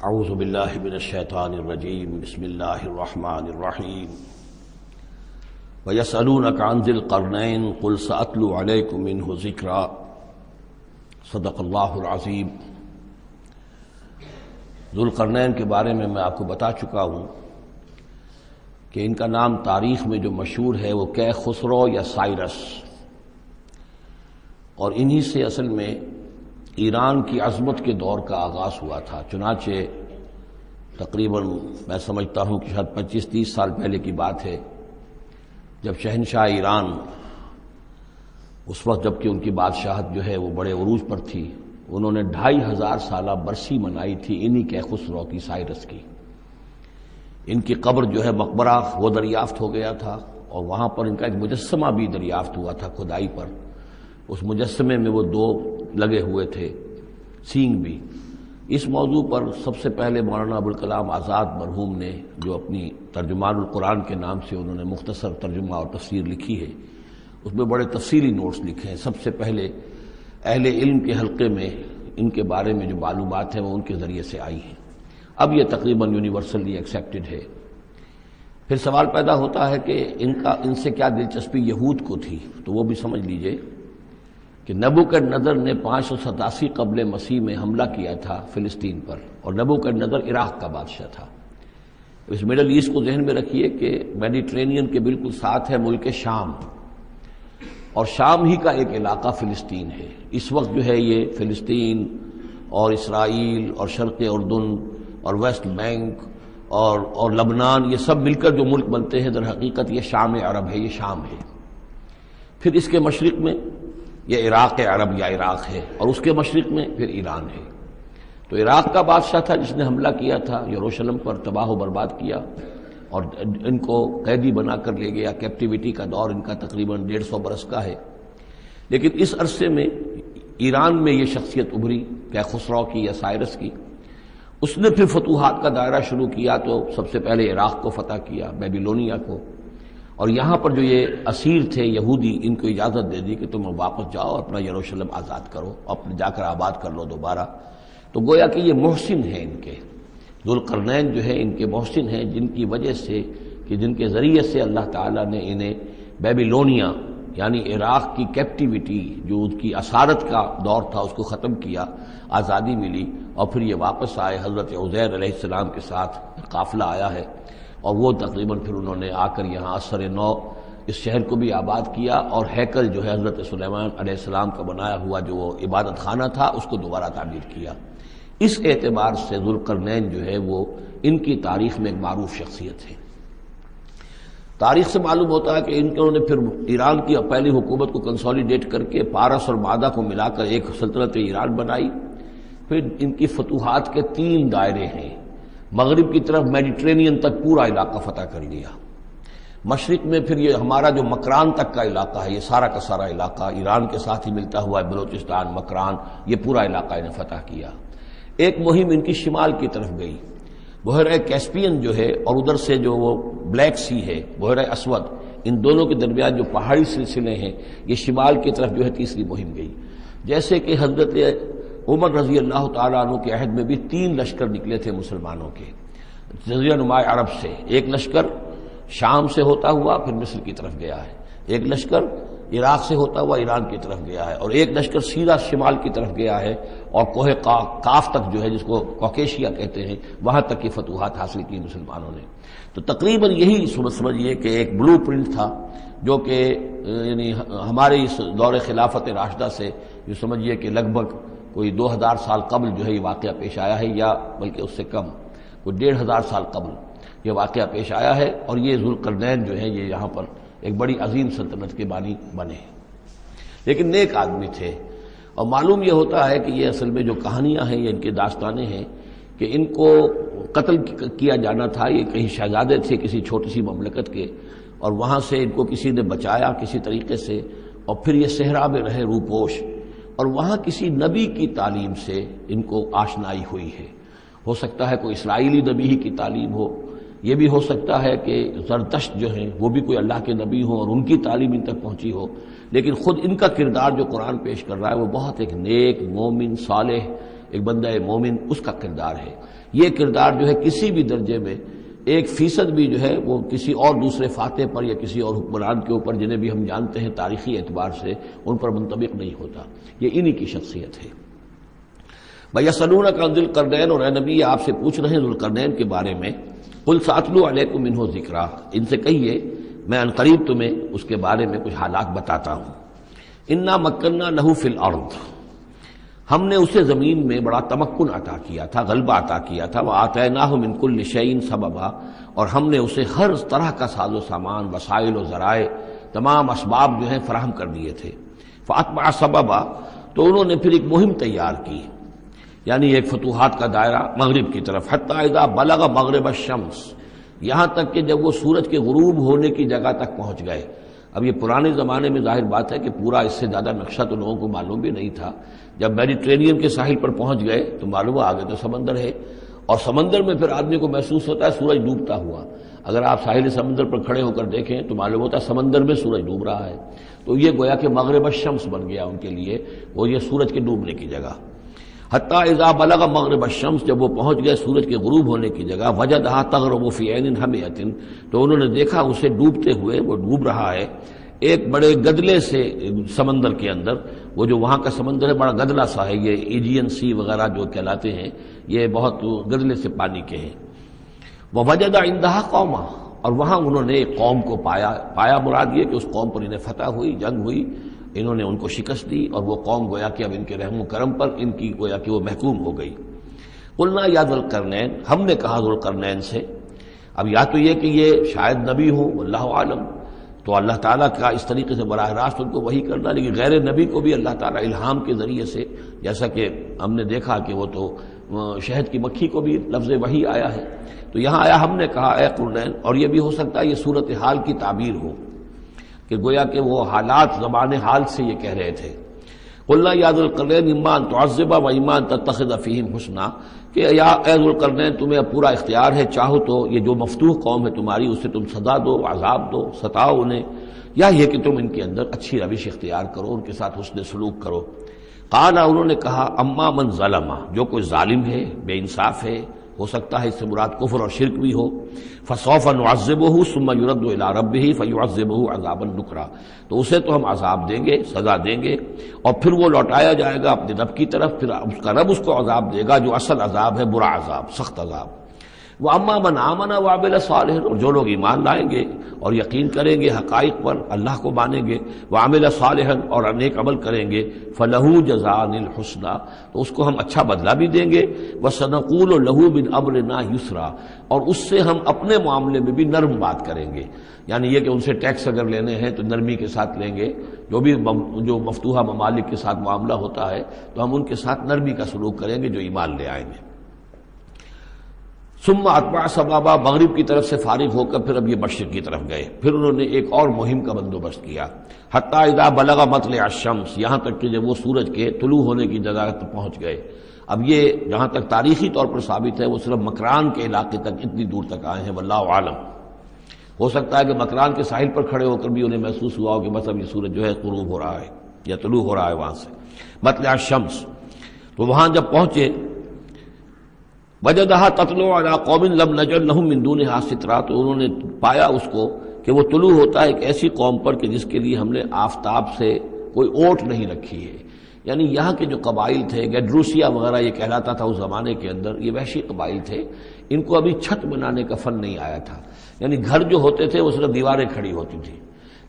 اعوذ باللہ من الشیطان الرجیم بسم اللہ الرحمن الرحیم وَيَسْأَلُونَكَ عَنْ ذِي الْقَرْنَيْنِ قُلْ سَأَتْلُو عَلَيْكُمْ مِنْهُ ذِكْرًا صدق اللہ العظیم۔ ذو القرنین کے بارے میں آپ کو بتا چکا ہوں کہ ان کا نام تاریخ میں جو مشہور ہے وہ کیخسرو یا سائرس، اور انہی سے اصل میں ایران کی عظمت کے دور کا آغاز ہوا تھا۔ چنانچہ تقریباً میں سمجھتا ہوں کہ شاید 25-30 سال پہلے کی بات ہے، جب شہنشاہ ایران اس وقت جب کہ ان کی بادشاہت جو ہے وہ بڑے عروج پر تھی، انہوں نے 2500 سالہ برسی منائی تھی انہی کیخسرو کی، سائرس کی۔ ان کی قبر جو ہے مقبرہ وہ دریافت ہو گیا تھا، اور وہاں پر ان کا ایک مجسمہ بھی دریافت ہوا تھا کھدائی پر۔ اس مجسمے میں وہ 2 لگے ہوئے تھے، سینگ بھی۔ اس موضوع پر سب سے پہلے مولانا ابوالکلام آزاد مرحوم نے، جو اپنی ترجمان القرآن کے نام سے انہوں نے مختصر ترجمہ اور تفسیر لکھی ہے، اس میں بڑے تفصیلی نوٹس لکھے ہیں۔ سب سے پہلے اہل علم کے حلقے میں ان کے بارے میں جو معلومات ہیں وہ ان کے ذریعے سے آئی ہیں، اب یہ تقریباً یونیورسلی ایکسیپٹڈ ہے۔ پھر سوال پیدا ہوتا ہے کہ ان سے کیا دلچسپی یہود کو تھی، تو وہ بھی سمجھ لیجئے کہ نبوکدنضر نے 587 قبل مسیح میں حملہ کیا تھا فلسطین پر، اور نبوکدنضر عراق کا بادشاہ تھا۔ اس مڈل ایسٹ کو ذہن میں رکھیے کہ میڈیٹرینین کے بالکل ساتھ ہے ملک شام، اور شام ہی کا ایک علاقہ فلسطین ہے۔ اس وقت جو ہے یہ فلسطین اور اسرائیل اور شرق اردن اور ویسٹ بینک اور لبنان، یہ سب مل کر جو ملک بنتے ہیں، در حقیقت یہ شام عرب ہے، یہ شام ہے۔ پھر اس کے مشرق میں یہ عراق عرب یا عراق ہے، اور اس کے مشرق میں پھر ایران ہے۔ تو عراق کا بادشاہ تھا جس نے حملہ کیا تھا یروشلم پر، تباہ و برباد کیا، اور ان کو قیدی بنا کر لے گیا۔ کیپٹیوٹی کا دور ان کا تقریباً 150 برس کا ہے۔ لیکن اس عرصے میں ایران میں یہ شخصیت ابھری کیخسرو کی یا سائرس کی۔ اس نے پھر فتوحات کا دائرہ شروع کیا، تو سب سے پہلے عراق کو فتح کیا، بیبیلونیا کو، اور یہاں پر جو یہ اسیر تھے یہودی، ان کو اجازت دے دی کہ تم واپس جاؤ، اپنا یروشلم آزاد کرو، اپنے جا کر آباد کر لو دوبارہ۔ تو گویا کہ یہ محسن ہیں ان کے، ذو القرنین جو ہے ان کے محسن ہیں، جن کی وجہ سے کہ جن کے ذریعے سے اللہ تعالیٰ نے انہیں بیبیلونیا یعنی عراق کی کیپٹیوٹی، جو ان کی اسارت کا دور تھا، اس کو ختم کیا، آزادی ملی، اور پھر یہ واپس آئے۔ حضرت عزیر علیہ السلام کے ساتھ قافلہ آیا ہے، اور وہ تقریباً پھر انہوں نے آ کر یہاں اثر نو اس شہر کو بھی آباد کیا، اور ہیکل جو ہے حضرت سلیمان علیہ السلام کا بنایا ہوا جو وہ عبادت خانہ تھا، اس کو دوبارہ تعمیر کیا۔ اس اعتبار سے ذو القرنین جو ہے وہ ان کی تاریخ میں ایک معروف شخصیت ہے۔ تاریخ سے معلوم ہوتا ہے کہ انہوں نے پھر ایران کی پہلی حکومت کو کنسولیڈیٹ کر کے پارس اور مادہ کو ملا کر ایک سلطنت ایران بنائی۔ پھر ان کی فتوحات کے 3 دائرے ہیں۔ مغرب کی طرف میڈیٹرینین تک پورا علاقہ فتح کر لیا، مشرق میں پھر یہ ہمارا جو مکران تک کا علاقہ ہے، یہ سارا کا سارا علاقہ ایران کے ساتھ ہی ملتا ہوا ہے، بلوچستان، مکران، یہ پورا علاقہ انہیں فتح کیا۔ ایک مہم ان کی شمال کی طرف گئی، بحیرہ کیسپین جو ہے، اور ادھر سے جو وہ بلیک سی ہے، بحیرہ اسود، ان دونوں کے درمیان جو پہاڑی سلسلے ہیں، یہ شمال کی طرف جو ہے تیسری مہم گئی۔ جیسے کہ حضرت عمر رضی اللہ تعالیٰ عنہ کے عہد میں بھی 3 لشکر نکلے تھے مسلمانوں کے جزیرہ نما عرب سے۔ ایک لشکر شام سے ہوتا ہوا پھر مصر کی طرف گیا ہے، ایک لشکر عراق سے ہوتا ہوا ایران کی طرف گیا ہے، اور ایک لشکر سیدھا شمال کی طرف گیا ہے، اور کوہ کاف تک جو ہے، جس کو کوکیشیا کہتے ہیں، وہاں تک کی فتوحات حاصل کی مسلمانوں نے۔ تو تقریباً یہی سمجھیے کہ ایک بلو پرنٹ تھا، جو کہ یعنی ہمارے اس دور خلافت راشدہ سے جو سمجھیے کہ لگ بھگ کوئی 2000 سال قبل جو ہے یہ واقعہ پیش آیا ہے، یا بلکہ اس سے کم، کوئی 1500 سال قبل یہ واقعہ پیش آیا ہے، اور یہ ذو القرنین جو ہے یہ یہاں پر ایک بڑی عظیم سلطنت کے بانی بنے، لیکن نیک آدمی تھے۔ اور معلوم یہ ہوتا ہے کہ یہ اصل میں جو کہانیاں ہیں، یہ ان کے داستانیں ہیں کہ ان کو قتل کیا جانا تھا۔ یہ کہیں شہزادے تھے کسی چھوٹی سی مملکت کے، اور وہاں سے ان کو کسی نے بچایا کسی طریقے سے، اور پھر یہ صحرا میں رہے روپوش، اور وہاں کسی نبی کی تعلیم سے ان کو آشنائی ہوئی ہے۔ ہو سکتا ہے کوئی اسرائیلی نبی ہی کی تعلیم ہو، یہ بھی ہو سکتا ہے کہ زرتشت جو ہیں وہ بھی کوئی اللہ کے نبی ہوں اور ان کی تعلیم ان تک پہنچی ہو، لیکن خود ان کا کردار جو قرآن پیش کر رہا ہے وہ بہت ایک نیک، مومن، صالح، ایک بندہ مومن اس کا کردار ہے۔ یہ کردار جو ہے کسی بھی درجے میں 1% بھی جو ہے وہ کسی اور دوسرے فاتح پر یا کسی اور حکمران کے اوپر جنہیں بھی ہم جانتے ہیں تاریخی اعتبار سے ان پر منطبق نہیں ہوتا، یہ انہی کی شخصیت ہے۔ وَيَسْأَلُونَكَ عَنِ ذِي الْقَرْنَيْنِ، اور اے نبی آپ سے پوچھ رہے ہیں ذوالقرنین کے بارے میں، قُلْ سَأَتْلُو عَلَيْكُم مِّنْهُ ذِكْرًا، ان سے کہیے میں عنقریب تمہیں اس کے بارے میں کچھ حالات بتاتا ہوں۔ اِنَّا مَكَّنَّا لَهُ فِي الْأَرْضِ، ہم نے اسے زمین میں بڑا تمکن عطا کیا تھا، غلبہ عطا کیا تھا، وَآتَيْنَاهُ مِن كُلِّ شَيْءٍ سَبَبًا، اور ہم نے اسے ہر طرح کا ساز و سامان، وسائل و ذرائع، تمام اسباب جو ہیں فراہم کر دیے تھے۔ فَأَتْبَعَ سَبَبًا، تو انہوں نے پھر ایک مہم تیار کی، یعنی ایک فتوحات کا دائرہ مغرب کی طرف، حتی اذا بلغ مغرب الشمس، یہاں تک کہ جب وہ سورج کے غروب ہونے کی جگہ تک پہنچ گئے۔ اب یہ پرانے زمانے میں ظاہر بات ہے کہ پورا اس سے زیادہ نقشہ تو لوگوں کو معلوم بھی نہیں تھا، جب میڈیٹرینین کے ساحل پر پہنچ گئے تو معلوم ہوا آگے تو سمندر ہے، اور سمندر میں پھر آدمی کو محسوس ہوتا ہے سورج ڈوبتا ہوا۔ اگر آپ ساحل سمندر پر کھڑے ہو کر دیکھیں تو معلوم ہوتا ہے سمندر میں سورج ڈوب رہا ہے، تو یہ گویا کہ مغرب الشمس بن گیا ان کے لیے، وہ یہ سورج کے ڈوبنے کی جگہ۔ حتی اذا بلغ مغرب الشمس، جب وہ پہنچ گئے سورج کے غروب ہونے کی جگہ، وجدها تغرب فی عین حمیۃ، تو انہوں نے دیکھا اسے ڈوبتے ہوئے، وہ ڈوب رہا ہے ایک بڑے گدلے سے سمندر کے اندر۔ وہ جو وہاں کا سمندر ہے بڑا گدلا سا ہے، یہ ایجین سی وغیرہ جو کہلاتے ہیں یہ بہت گدلے سے پانی کے ہیں۔ ووجد عندها قوما، اور وہاں انہوں نے ایک قوم کو پایا مراد یہ کہ اس قوم پر انہیں فتح ہوئی، جنگ ہوئی، انہوں نے ان کو شکست دی، اور وہ قوم گویا کہ اب ان کے رحم و کرم پر ان کی گویا کہ وہ محکوم ہو گئی۔ قلنا یا ذوالقرنین، ہم نے کہا ذوالقرنین سے، اب یا تو یہ کہ یہ شاید نبی ہوں واللہ عالم، تو اللہ تعالیٰ کا اس طریقے سے براہ راست ان کو وحی کرنا، لیکن غیر نبی کو بھی اللہ تعالیٰ الہام کے ذریعے سے، جیسا کہ ہم نے دیکھا کہ وہ تو شہد کی مکھی کو بھی لفظ وحی آیا ہے، تو یہاں آیا ہم نے کہا اے قرنین، اور یہ بھی ہو سکتا ہے یہ صورتحال کی تعبیر ہو کہ گویا کہ وہ حالات زبان حال سے یہ کہہ رہے تھے۔ قلنا یا ذوالقرنین اما ان تعذب و اما ان تتخذ فیہم حسنا، کہ یا اے ذوالقرنین تمہیں اب پورا اختیار ہے، چاہو تو یہ جو مفتوح قوم ہے تمہاری اسے تم سزا دو، عذاب دو، ستاؤ انہیں، یا یہ کہ تم ان کے اندر اچھی روش اختیار کرو، ان کے ساتھ حسن سلوک کرو۔ قال، انہوں نے کہا اما من ظلم، جو کوئی ظالم ہے، بے انصاف ہے، ہو سکتا ہے اس سے مراد کفر اور شرک بھی ہو، فسوف نعذبہ ثم یرد الی ربہ فیعذبہ عذابا نکرا، تو اسے تو ہم عذاب دیں گے، سزا دیں گے، اور پھر وہ لوٹایا جائے گا اپنے رب کی طرف، پھر اس کا رب اس کو عذاب دے گا جو اصل عذاب ہے، برا عذاب، سخت عذاب۔ واما من آمن وعمل صالحا، اور جو لوگ ایمان لائیں گے اور یقین کریں گے حقائق پر، اللہ کو مانیں گے، وعمل صالحا، اور نیک عمل کریں گے، فلہ جزاء الحسنی، تو اس کو ہم اچھا بدلہ بھی دیں گے، وسنقول لہ من امرنا یسرا، اور اس سے ہم اپنے معاملے میں بھی نرم بات کریں گے، یعنی یہ کہ ان سے ٹیکس اگر لینے ہیں تو نرمی کے ساتھ لیں گے، جو مفتوحہ ممالک کے ساتھ معاملہ ہوتا ہے تو ہم ان کے ساتھ نرمی کا سلوک کریں گے جو ایمان لے آئیں گے۔ ثم اتبع سبابا، مغرب کی طرف سے فارغ ہو کر پھر اب یہ مشرق کی طرف گئے، پھر انہوں نے ایک اور مہم کا بندوبست کیا، حتی اذا بلغ مطلع الشمس، یہاں تک کہ جب وہ سورج کے طلوع ہونے کی جگہ تک پہنچ گئے۔ اب یہ جہاں تک تاریخی طور پر ثابت ہے وہ صرف مکران کے علاقے تک، اتنی دور تک آئے ہیں، واللہ عالم، ہو سکتا ہے کہ مکران کے ساحل پر کھڑے ہو کر بھی انہیں محسوس ہوا ہو کہ بس اب یہ سورج جو ہے غروب ہو رہا ہے یا طلوع ہو رہا ہے وہاں سے، مطلع الشمس، تو وہاں جب پہنچے، وجدہا تطلع علی قوم لم نجعل لہم من دونہا سترا، تو انہوں نے پایا اس کو کہ وہ طلوع ہوتا ہے ایک ایسی قوم پر کہ جس کے لیے ہم نے آفتاب سے کوئی اوٹ نہیں رکھی ہے، یعنی یہاں کے جو قبائل تھے، گیڈروسیا وغیرہ یہ کہلاتا تھا اس زمانے کے اندر، یہ وحشی قبائل تھے، ان کو ابھی چھت بنانے کا فن نہیں آیا تھا، یعنی گھر جو ہوتے تھے وہ صرف دیواریں کھڑی ہوتی تھی،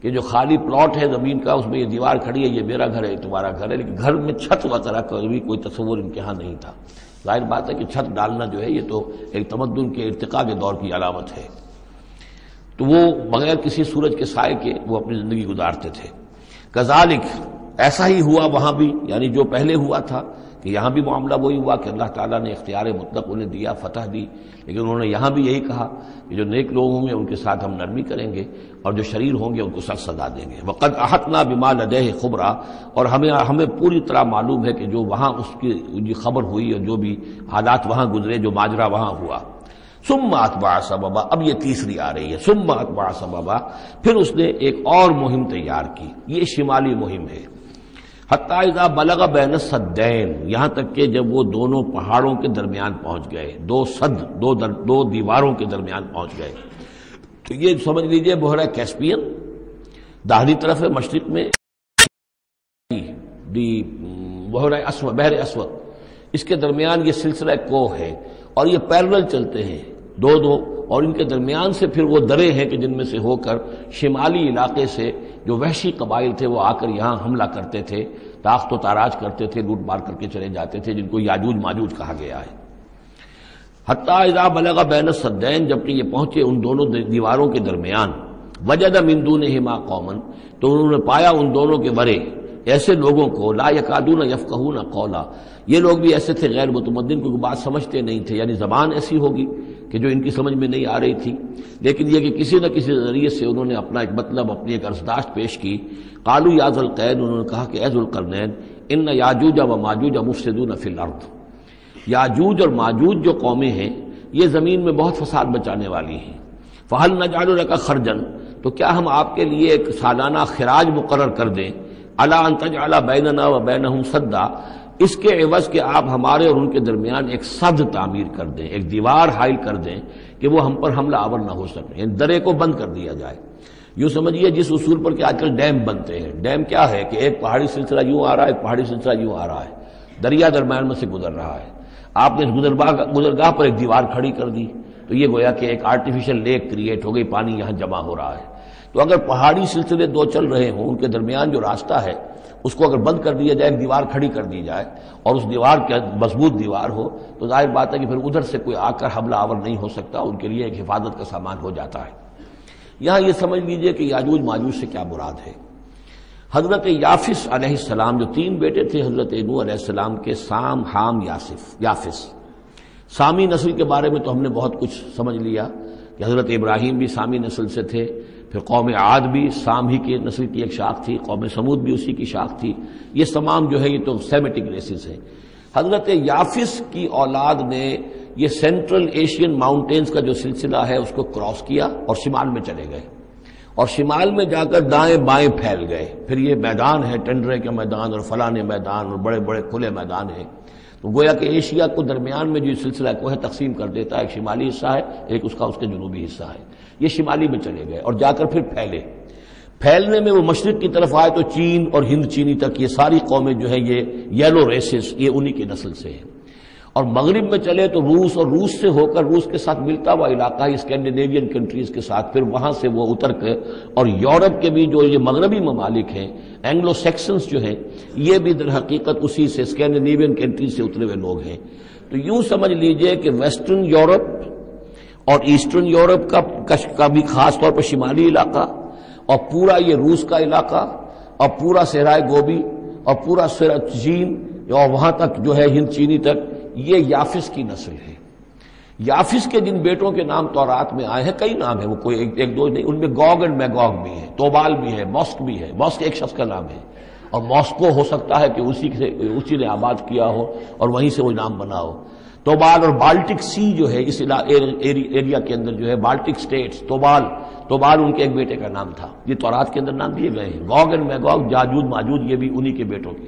کہ جو خالی پلاٹ ہے زمین کا اس میں یہ دیوار کھڑی ہے، یہ میرا گھر ہے، تمہارا گھر ہے، لیکن گھر میں چھت وغیرہ کا بھی کوئی تصور ان کے ہاں نہیں تھا۔ ظاہر بات ہے کہ چھت ڈالنا جو ہے یہ تو ایک تمدن کے ارتقاء کے دور کی علامت ہے، تو وہ بغیر کسی سورج کے سائے کے وہ اپنی زندگی گزارتے تھے۔ کذالک، ایسا ہی ہوا وہاں بھی، یعنی جو پہلے ہوا تھا کہ یہاں بھی معاملہ وہی ہوا کہ اللہ تعالیٰ نے اختیار مطلق انہیں دیا، فتح دی، لیکن انہوں نے یہاں بھی یہی کہا کہ جو نیک لوگ ہوں گے ان کے ساتھ ہم نرمی کریں گے، اور جو شریر ہوں گے ان کو سخت سزا دیں گے۔ وقد احطنا بما لدیہ خبرا، اور ہمیں پوری طرح معلوم ہے کہ جو وہاں اس کی خبر ہوئی اور جو بھی حالات وہاں گزرے، جو ماجرا وہاں ہوا۔ ثم اتبع سببا، اب یہ تیسری آ رہی ہے، ثم اتبع سببا، پھر اس نے ایک اور مہم تیار کی، یہ شمالی مہم ہے، حتی اذا بلغ بین السدین، یہاں تک کہ جب وہ دونوں پہاڑوں کے درمیان پہنچ گئے، دو دیواروں کے درمیان پہنچ گئے، تو یہ سمجھ لیجئے بحیرہ کیسپیئن داہنی طرف ہے مشرق میں، بحر اسود، اس کے درمیان یہ سلسلہ کوہ ہے اور یہ پیرلل چلتے ہیں دو، اور ان کے درمیان سے پھر وہ درے ہیں کہ جن میں سے ہو کر شمالی علاقے سے جو وحشی قبائل تھے وہ آ کر یہاں حملہ کرتے تھے، تاخت و تاراج کرتے تھے، لوٹ مار کر کے چلے جاتے تھے، جن کو یاجوج ماجوج کہا گیا ہے۔ حتی اذا بلغ بین السدین، جبکہ یہ پہنچے ان دونوں دیواروں کے درمیان، وجد من دونہما قوما، تو انہوں نے پایا ان دونوں کے ورے ایسے لوگوں کو، لا یکادون یفقہون قولا، یہ لوگ بھی ایسے تھے غیر متمدن، کوئی بات سمجھتے نہیں تھے، یعنی زبان ایسی ہوگی کہ جو ان کی سمجھ میں نہیں آ رہی تھی، لیکن یہ کہ کسی نہ کسی ذریعے سے انہوں نے اپنا ایک مطلب، اپنی ایک عرضداشت پیش کی۔ قالوا یا ذا القرنین، انہوں نے کہا کہ اے ذو القرنین، ان یاجوج و ماجوج مفسدون فی الارض، یاجوج اور ماجوج جو قومیں ہیں یہ زمین میں بہت فساد مچانے والی ہیں، فہل نجعل لک خرجا، تو کیا ہم آپ کے لیے ایک سالانہ خراج مقرر کر دیں، الا ان تجعل بیننا و بینہم سدا، اس کے عوض کہ آپ ہمارے اور ان کے درمیان ایک سد تعمیر کر دیں، ایک دیوار حائل کر دیں کہ وہ ہم پر حملہ آور نہ ہو سکے، یعنی درے کو بند کر دیا جائے۔ یوں سمجھیے جس اصول پر کہ آج کل ڈیم بنتے ہیں، ڈیم کیا ہے کہ ایک پہاڑی سلسلہ یوں آ رہا ہے، ایک پہاڑی سلسلہ یوں آ رہا ہے، دریا درمیان میں سے گزر رہا ہے، آپ نے اس گزرگاہ پر ایک دیوار کھڑی کر دی تو یہ گویا کہ ایک آرٹیفیشل لیک کریٹ ہو گئی، پانی یہاں جمع ہو رہا ہے۔ تو اگر پہاڑی سلسلے دو چل رہے ہوں، ان کے درمیان جو راستہ ہے اس کو اگر بند کر دیا جائے، ایک دیوار کھڑی کر دی جائے اور اس دیوار کے مضبوط دیوار ہو، تو ظاہر بات ہے کہ پھر ادھر سے کوئی آ کر حملہ آور نہیں ہو سکتا، ان کے لیے ایک حفاظت کا سامان ہو جاتا ہے۔ یہاں یہ سمجھ لیجئے کہ یاجوج ماجوج سے کیا مراد ہے۔ حضرت یافس علیہ السلام، جو تین بیٹے تھے حضرت نوح علیہ السلام کے، سام، حام، یافس، سامی نسل کے بارے میں تو ہم نے بہت کچھ سمجھ لیا کہ حضرت ابراہیم بھی سامی نسل سے تھے، پھر قوم عاد بھی سام ہی کی نسل کی ایک شاخ تھی، قوم سمود بھی اسی کی شاخ تھی، یہ تمام جو ہے یہ تو سیمیٹک ریسز ہیں۔ حضرت یافس کی اولاد نے یہ سینٹرل ایشین ماؤنٹینز کا جو سلسلہ ہے اس کو کراس کیا اور شمال میں چلے گئے، اور شمال میں جا کر دائیں بائیں پھیل گئے، پھر یہ میدان ہے ٹنڈرے کے میدان اور فلانے میدان اور بڑے بڑے کھلے میدان ہیں، تو گویا کہ ایشیا کو درمیان میں جو سلسلہ کوہ تقسیم کر دیتا ہے، ایک شمالی حصہ ہے، ایک اس کے جنوبی حصہ ہے، یہ شمالی میں چلے گئے اور جا کر پھر پھیلنے میں وہ مشرق کی طرف آئے تو چین اور ہند چینی تک یہ ساری قومیں جو ہے یہ یلو ریسز، یہ انہی کی نسل سے ہیں، اور مغرب میں چلے تو روس، اور روس سے ہو کر روس کے ساتھ ملتا ہوا علاقہ ہے اسکینڈینیوین کنٹریز کے ساتھ، پھر وہاں سے وہ اتر کے، اور یورپ کے بھی جو یہ مغربی ممالک ہیں، اینگلو سیکسنز جو ہیں، یہ بھی در حقیقت اسی سے اسکینڈینیوین کنٹریز سے اترے ہوئے لوگ ہیں۔ تو یوں سمجھ لیجئے کہ ویسٹرن یورپ اور ایسٹرن یورپ کا بھی خاص طور پر شمالی علاقہ، اور پورا یہ روس کا علاقہ، اور پورا صحرائے گوبی، اور پورا چین، اور وہاں تک جو ہے ہند چینی تک، یہ یافس کی نسل ہے۔ یافس کے جن بیٹوں کے نام تورات میں آئے ہیں، کئی نام ہیں، وہ کوئی ایک دو نہیں، ان میں گوگ اینڈ میگوگ بھی ہے، توبال بھی ہے، موسک بھی ہے، موسک ایک شخص کا نام ہے، اور موسکو ہو سکتا ہے کہ اسی نے آباد کیا ہو اور وہیں سے وہ نام بنا ہو۔ توبال اور بالٹک سی جو ہے اس ایریا کے اندر جو ہے بالٹک سٹیٹس، توبال ان کے ایک بیٹے کا نام تھا، یہ تورات کے اندر نام دیے گئے ہیں۔ گوگ اینڈ میگوگ، یاجوج ماجوج، یہ بھی انہی کے بیٹوں کے۔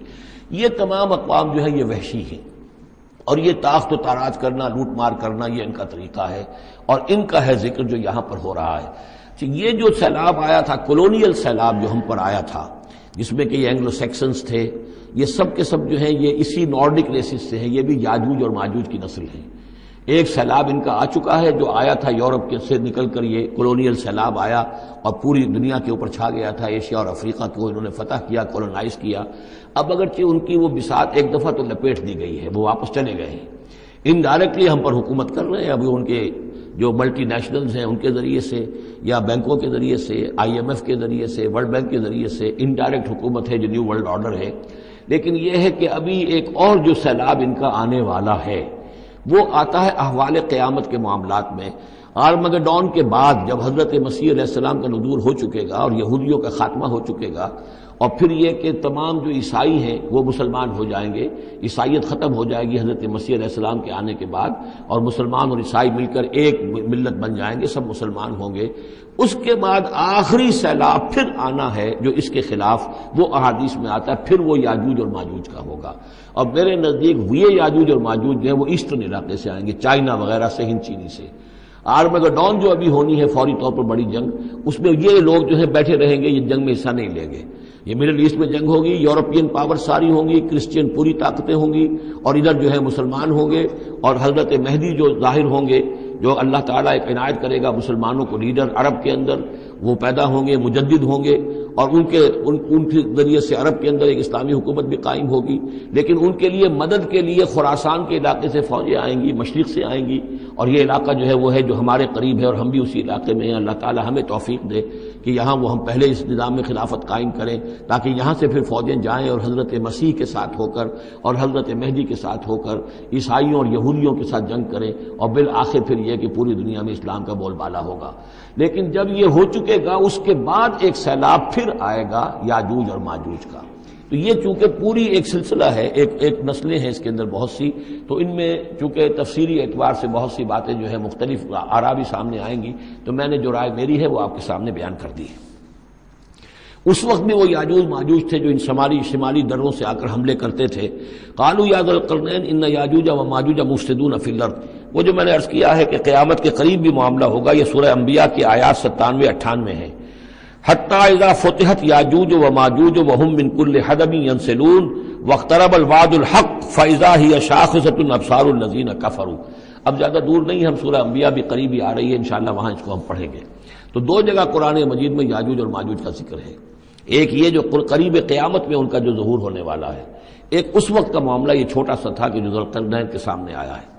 یہ تمام اقوام جو ہے یہ وحشی ہیں، اور یہ تاخت و تاراج کرنا، لوٹ مار کرنا، یہ ان کا طریقہ ہے، اور ان کا ہے ذکر جو یہاں پر ہو رہا ہے۔ یہ جو سیلاب آیا تھا، کولونیل سیلاب جو ہم پر آیا تھا، جس میں کہ یہ اینگلو سیکسنز تھے، یہ سب کے سب جو ہیں یہ اسی نارڈک ریسز سے ہیں، یہ بھی یاجوج اور ماجوج کی نسل ہیں۔ ایک سیلاب ان کا آ چکا ہے جو آیا تھا یورپ کے سے نکل کر، یہ کولونیل سیلاب آیا اور پوری دنیا کے اوپر چھا گیا تھا، ایشیا اور افریقہ کو انہوں نے فتح کیا، کولونائز کیا۔ اب اگرچہ ان کی وہ بساط ایک دفعہ تو لپیٹ دی گئی ہے، وہ واپس چلے گئے ہیں، انڈائریکٹلی ہم پر حکومت کر رہے ہیں، ابھی ان کے جو ملٹی نیشنلز ہیں ان کے ذریعے سے، یا بینکوں کے ذریعے سے، IMF کے ذریعے سے، ورلڈ بینک کے ذریعے سے انڈائریکٹ حکومت ہے جو نیو ورلڈ آرڈر ہے۔ لیکن یہ ہے کہ ابھی ایک اور جو سیلاب ان کا آنے والا ہے وہ آتا ہے احوال قیامت کے معاملات میں، آرمگڈون کے بعد جب حضرت مسیح علیہ السلام کا نزول ہو چکے گا اور یہودیوں کا خاتمہ ہو چکے گا، اور پھر یہ کہ تمام جو عیسائی ہیں وہ مسلمان ہو جائیں گے، عیسائیت ختم ہو جائے گی حضرت مسیح علیہ السلام کے آنے کے بعد، اور مسلمان اور عیسائی مل کر ایک ملت بن جائیں گے، سب مسلمان ہوں گے۔ اس کے بعد آخری سیلاب پھر آنا ہے جو اس کے خلاف، وہ احادیث میں آتا ہے، پھر وہ یاجوج اور ماجوج کا ہوگا۔ اور میرے نزدیک یہ یاجوج اور ماجوج جو ہیں وہ ایسٹرن علاقے سے آئیں گے، چائنا وغیرہ سے، ہند چینی سے۔ آرمگڈون جو ابھی ہونی ہے فوری طور پر بڑی جنگ، اس میں یہ لوگ جو ہے بیٹھے رہیں گے، یہ جنگ میں حصہ نہیں لیں گے۔ یہ مڈل ایسٹ میں جنگ ہوگی، یورپین پاور ساری ہوں گی، کرسچین پوری طاقتیں ہوں گی، اور ادھر جو ہے مسلمان ہوں گے، اور حضرت مہدی جو ظاہر ہوں گے، جو اللہ تعالیٰ ایک عنایت کرے گا مسلمانوں کو لیڈر عرب کے اندر، وہ پیدا ہوں گے، مجدد ہوں گے، اور ان کے ذریعے سے عرب کے اندر ایک اسلامی حکومت بھی قائم ہوگی۔ لیکن ان کے لیے مدد کے لیے خراسان کے علاقے سے فوجیں آئیں گی، مشرق سے آئیں گی، اور یہ علاقہ جو ہے وہ ہے جو ہمارے قریب ہے، اور ہم بھی اسی علاقے میں ہیں۔ اللہ تعالیٰ ہمیں توفیق دے کہ یہاں وہ ہم پہلے اس نظام میں خلافت قائم کریں، تاکہ یہاں سے پھر فوجیں جائیں اور حضرت مسیح کے ساتھ ہو کر اور حضرت مہدی کے ساتھ ہو کر عیسائیوں اور یہودیوں کے ساتھ جنگ کریں، اور بالآخر پھر یہ کہ پوری دنیا میں اسلام کا بول بالا ہوگا۔ لیکن جب یہ ہو چکے گا، اس کے بعد ایک سیلاب پھر آئے گا یاجوج اور ماجوج کا۔ تو یہ چونکہ پوری ایک سلسلہ ہے، ایک نسلیں ہیں اس کے اندر بہت سی، تو ان میں چونکہ تفسیری اعتبار سے بہت سی باتیں جو ہے مختلف آراء بھی سامنے آئیں گی، تو میں نے جو رائے میری ہے وہ آپ کے سامنے بیان کر دی ہے۔ اس وقت بھی وہ یاجوج ماجوج تھے جو ان شمالی دروں سے آ کر حملے کرتے تھے۔ قالوا یا ذا القرنین ان یاجوج و ماجوج مفسدون فی الارض، وہ جو میں نے عرض کیا ہے کہ قیامت کے قریب بھی معاملہ ہوگا، یہ سورہ انبیاء کی آیات 97-98 ہے۔ حتی اذا فتحت یاجوج و ماجوج وهم من کل حدب ینسلون واقترب الوعد الحق فاذا هی شاخصۃ ابصار الذین کفروا۔ اب زیادہ دور نہیں، ہم سورہ انبیاء بھی قریب ہی آ رہی ہے، انشاءاللہ وہاں اس کو ہم پڑھیں گے۔ تو دو جگہ قرآن مجید میں یاجوج اور ماجوج کا ذکر ہے، ایک یہ جو قریب قیامت میں ان کا جو ظہور ہونے والا ہے، ایک اس وقت کا معاملہ یہ چھوٹا سا تھا کہ جو ذوالقرنین کے سامنے آیا ہے۔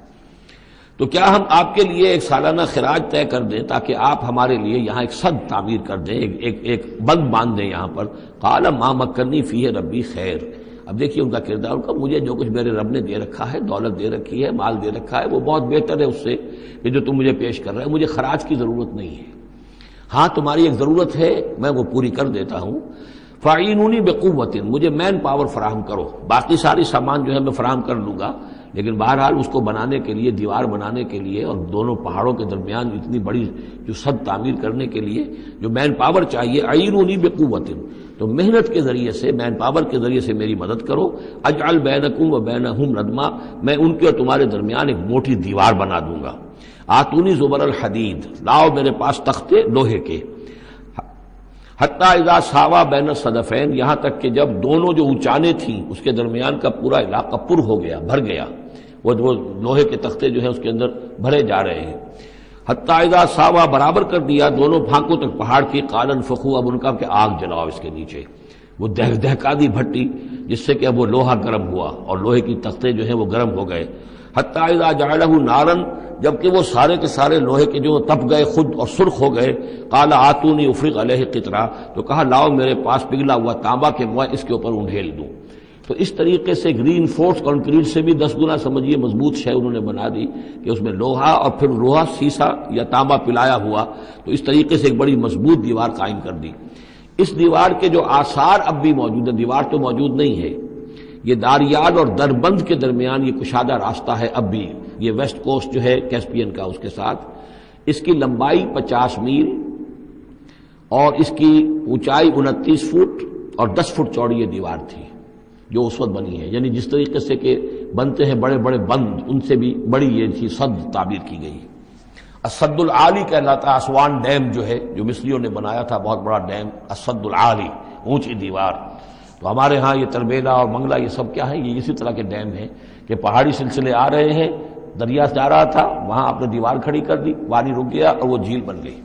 تو کیا ہم آپ کے لیے ایک سالانہ خراج طے کر دیں تاکہ آپ ہمارے لیے یہاں ایک سد تعمیر کر دیں، ایک بند باندھ دیں یہاں پر؟ قال ما مکنی فیہ ربی خیر۔ اب دیکھیے ان کا کردار، ان کا مجھے جو کچھ میرے رب نے دے رکھا ہے، دولت دے رکھی ہے، مال دے رکھا ہے، وہ بہت بہتر ہے اس سے کہ جو تم مجھے پیش کر رہے ہیں، مجھے خراج کی ضرورت نہیں ہے۔ ہاں تمہاری ایک ضرورت ہے، میں وہ پوری کر دیتا ہوں۔ فاعینونی بقوت، مجھے مین پاور فراہم کرو، باقی ساری سامان جو ہے میں فراہم کر لوں گا، لیکن بہرحال اس کو بنانے کے لیے، دیوار بنانے کے لیے اور دونوں پہاڑوں کے درمیان اتنی بڑی جو سد تعمیر کرنے کے لیے جو مین پاور چاہیے، اعینونی بقوت، تو محنت کے ذریعے سے، مین پاور کے ذریعے سے میری مدد کرو۔ اجعل بینکم و بینہم ردما، میں ان کے اور تمہارے درمیان ایک موٹی دیوار بنا دوں گا۔ آتونی زبر الحدید، لاؤ میرے پاس تختے لوہے کے۔ حتی اذا ساوا بین الصدفین، یہاں تک کہ جب دونوں جو اونچانے تھیں اس کے درمیان کا پورا علاقہ پر ہو گیا، بھر گیا، وہ لوہے کے تختے جو ہیں اس کے اندر بھرے جا رہے ہیں۔ حتی اذا ساوا، برابر کر دیا دونوں پھانکوں تک پہاڑ کی، قال انفخوا، اب ان کا کہ آگ جلاؤ اس کے نیچے، وہ دہکا دی بھٹی جس سے کہ اب وہ لوہا گرم ہوا اور لوہے کی تختے جو ہیں وہ گرم ہو گئے۔ حتی اذا جعلہ نارا، جبکہ وہ سارے کے سارے لوہے کے جو تپ گئے خود اور سرخ ہو گئے۔ قال آتونی افرغ علیہ قطرہ، تو کہا لاؤ میرے پاس پگھلا ہوا تانبا کہ میں اس کے اوپر انڈھیل دوں۔ تو اس طریقے سے گرین فورس کنکریٹ سے بھی 10 گنا سمجھیے مضبوط شے انہوں نے بنا دی کہ اس میں لوہا اور پھر لوہا سیسا یا تانبا پلایا ہوا، تو اس طریقے سے ایک بڑی مضبوط دیوار قائم کر دی۔ اس دیوار کے جو آثار اب بھی موجود ہیں، دیوار تو موجود نہیں ہے، یہ داریال اور دربند کے درمیان یہ کشادہ راستہ ہے اب بھی، یہ ویسٹ کوسٹ جو ہے کیسپین کا، اس کے ساتھ اس کی لمبائی 50 میل اور اس کی اونچائی 29 فٹ اور 10 فٹ چوڑی یہ دیوار تھی جو اس وقت بنی ہے۔ یعنی جس طریقے سے کہ بنتے ہیں بڑے بڑے بند، ان سے بھی بڑی یہ تھی سد تعبیر کی گئی۔ السد العالی کہلاتا ہے اسوان ڈیم جو ہے، جو مصریوں نے بنایا تھا، بہت بڑا ڈیم، السد العالی، اونچی دیوار۔ تو ہمارے ہاں یہ تربیلا اور منگلا یہ سب کیا ہے، یہ اسی طرح کے ڈیم ہیں کہ پہاڑی سلسلے آ رہے ہیں، دریا جا رہا تھا، وہاں آپ نے دیوار کھڑی کر دی، پانی رک گیا اور وہ جھیل بن گئی۔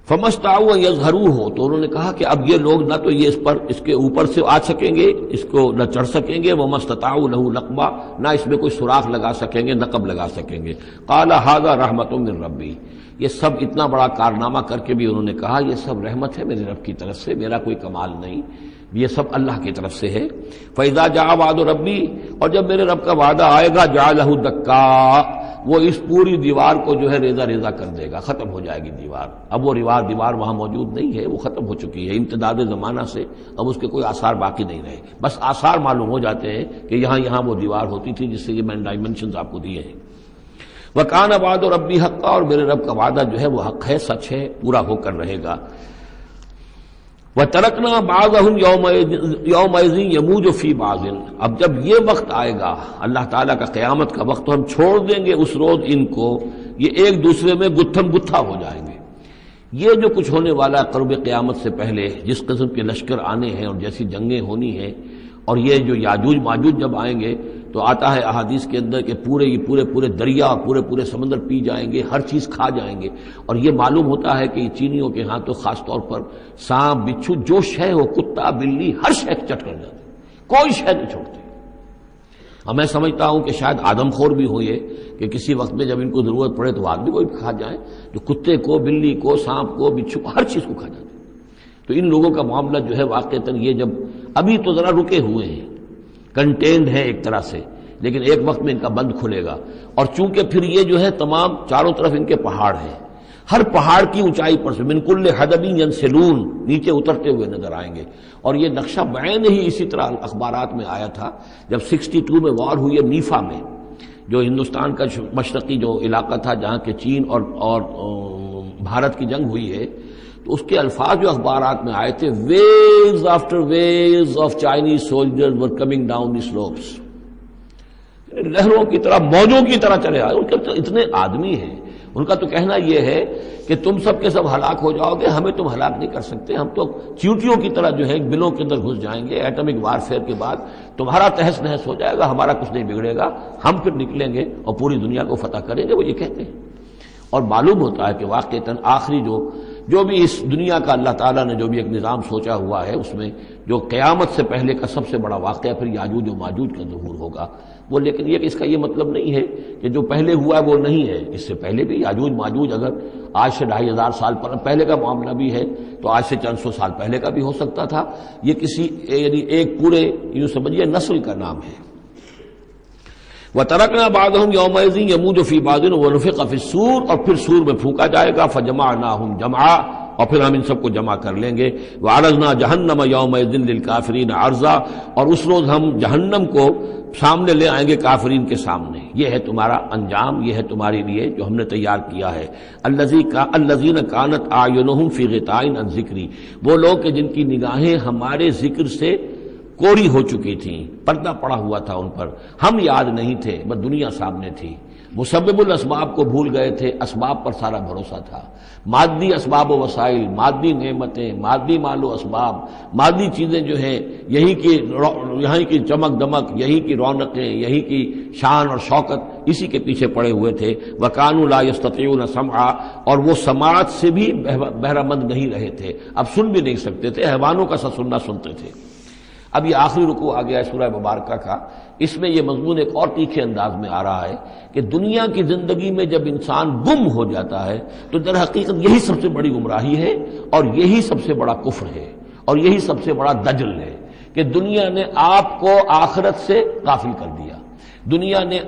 فمستطاعوا ان یظہروہ، تو انہوں نے کہا کہ اب یہ لوگ نہ تو یہ اس کے اوپر سے آ سکیں گے، اس کو نہ چڑھ سکیں گے، وما استطاعوا لہ نقبا، نہ اس میں کوئی سوراخ لگا سکیں گے، نقب لگا سکیں گے۔ قال ھذا رحمۃ من ربی، یہ سب اتنا بڑا کارنامہ کر کے بھی انہوں نے کہا یہ سب رحمت ہے میرے رب کی طرف سے، میرا کوئی کمال نہیں، یہ سب اللہ کی طرف سے ہے۔ فَإِذَا جَاءَ وَعْدُ رَبِّي، اور جب میرے رب کا وعدہ آئے گا، جَعَلَهُ دَكَّاءَ، وہ اس پوری دیوار کو جو ہے ریزہ ریزہ کر دے گا، ختم ہو جائے گی دیوار. اب وہ دیوار وہاں موجود نہیں ہے، وہ ختم ہو چکی ہے امتداد زمانہ سے. اب اس کے کوئی آثار باقی نہیں رہے، بس آثار معلوم ہو جاتے ہیں کہ یہاں وہ دیوار ہوتی تھی جس سے یہ میں نے ڈائمنشنز آپ کو دیے ہیں. وَكَانَ وَعْدُ رَبِّي حَقًّا، اور میرے رب کا وعدہ جو ہے وہ حق ہے، سچ ہے، پورا ہو کر رہے گا. وَتَرَكْنَا بَعْضَهُمْ يَوْمَئِذٍ يَمُوجُ فِي بَعْضٍ، اب جب یہ وقت آئے گا اللہ تعالیٰ کا قیامت کا وقت، تو ہم چھوڑ دیں گے اس روز ان کو، یہ ایک دوسرے میں گتھم گتھا ہو جائیں گے. یہ جو کچھ ہونے والا قرب قیامت سے پہلے جس قسم کے لشکر آنے ہیں اور جیسی جنگیں ہونی ہیں، اور یہ جو یاجوج ماجوج جب آئیں گے تو آتا ہے احادیث کے اندر کہ پورے دریا اور پورے سمندر پی جائیں گے، ہر چیز کھا جائیں گے. اور یہ معلوم ہوتا ہے کہ یہ چینیوں کے ہاں تو خاص طور پر سانپ بچھو جو شے ہو، کتا بلی، ہر شے چٹ کر جاتے، کوئی شے نہیں چھوڑتے. اور میں سمجھتا ہوں کہ شاید آدم خور بھی ہو یہ کہ کسی وقت میں جب ان کو ضرورت پڑے تو آدمی کو بھی کھا جائیں، جو کتے کو، بلی کو، سانپ کو، بچھو کو، ہر چیز کو کھا جاتے. تو ان لوگوں کا معاملہ جو ہے واقعتاً یہ جب ابھی تو ذرا رکے ہوئے ہیں، کنٹینڈ ہے ایک طرح سے، لیکن ایک وقت میں ان کا بند کھلے گا. اور چونکہ پھر یہ جو ہے تمام چاروں طرف ان کے پہاڑ ہیں، ہر پہاڑ کی اونچائی پر سے من کل حدب ینسلون نیچے اترتے ہوئے نظر آئیں گے. اور یہ نقشہ بعین ہی اسی طرح اخبارات میں آیا تھا جب 62 میں وار ہوئی ہے نیفا میں، جو ہندوستان کا مشرقی جو علاقہ تھا جہاں کے چین اور بھارت کی جنگ ہوئی ہے. تو اس کے الفاظ جو اخبارات میں آئے تھے، waves after waves of Chinese soldiers were coming down the slopes, لہروں کی طرح، موجوں کی طرح چلے آئے. ان کے تو اتنے آدمی ہیں، ان کا تو کہنا یہ ہے کہ تم سب کے سب ہلاک ہو جاؤ گے، ہمیں تم ہلاک نہیں کر سکتے، ہم تو چیونٹیوں کی طرح جو ہے بلوں کے اندر گھس جائیں گے. ایٹمک وارفیئر کے بعد تمہارا تہس نہس ہو جائے گا، ہمارا کچھ نہیں بگڑے گا، ہم پھر نکلیں گے اور پوری دنیا کو فتح کریں گے، وہ یہ کہتے ہیں. اور معلوم ہوتا ہے کہ واقعتاً آخری جو بھی اس دنیا کا اللہ تعالیٰ نے جو بھی ایک نظام سوچا ہوا ہے، اس میں جو قیامت سے پہلے کا سب سے بڑا واقعہ پھر یاجوج و ماجوج کا ظہور ہوگا. وہ لیکن یہ کہ اس کا یہ مطلب نہیں ہے کہ جو پہلے ہوا ہے وہ نہیں ہے، اس سے پہلے بھی یاجوج ماجوج اگر آج سے 2500 سال پہلے کا معاملہ بھی ہے تو آج سے چند سو سال پہلے کا بھی ہو سکتا تھا. یہ کسی یعنی ایک پورے یوں سمجھیے نسل کا نام ہے. وَتَرَكْنَا بَعْضَهُمْ يَوْمَئِذٍ يَمُوجُ فِي بَعْضٍ وَنُفِخَ فِي الصُّورِ، اور پھر سور میں پھونکا جائے گا. فَجَمَعْنَاهُمْ جَمْعًا، اور پھر ہم ان سب کو جمع کر لیں گے. وَعَرَضْنَا جَهَنَّمَ يَوْمَئِذٍ لِلْكَافِرِينَ عَرْضًا، اور اس روز ہم جہنم کو سامنے لے آئیں گے کافرین کے سامنے. یہ ہے تمہارا انجام، یہ ہے تمہارے لیے جو ہم نے تیار کیا ہے. الَّذِينَ كَانَتْ أَعْيُنُهُمْ فِي غِطَاءٍ عَنْ ذِكْرِي، وہ لوگ کہ جن کی نگاہیں ہمارے ذکر سے کوری ہو چکی تھیں، پردہ پڑا ہوا تھا ان پر، ہم یاد نہیں تھے، بس دنیا سامنے تھی. مسبب الاسباب کو بھول گئے تھے، اسباب پر سارا بھروسہ تھا. مادی اسباب و وسائل، مادی نعمتیں، مادی مال و اسباب، مادی چیزیں جو ہیں، یہیں کی چمک دمک، یہیں کی رونقیں، یہیں کی شان اور شوکت، اسی کے پیچھے پڑے ہوئے تھے. وَكَانُوا لَا يَسْتَطِيعُونَ سَمْعًا، اور وہ سماعت سے بھی بہرہ مند نہیں رہے تھے، اب سن بھی نہیں سکتے تھے، حیوانوں کا سا سننا سنتے تھے. اب یہ آخری رکوع آ گیا ہے سورہ مبارکہ کا. اس میں یہ مضمون ایک اور تیکھے انداز میں آ رہا ہے کہ دنیا کی زندگی میں جب انسان گم ہو جاتا ہے تو در حقیقت یہی سب سے بڑی گمراہی ہے، اور یہی سب سے بڑا کفر ہے، اور یہی سب سے بڑا دجل ہے کہ دنیا نے آپ کو آخرت سے غافل کر دیا، دنیا نے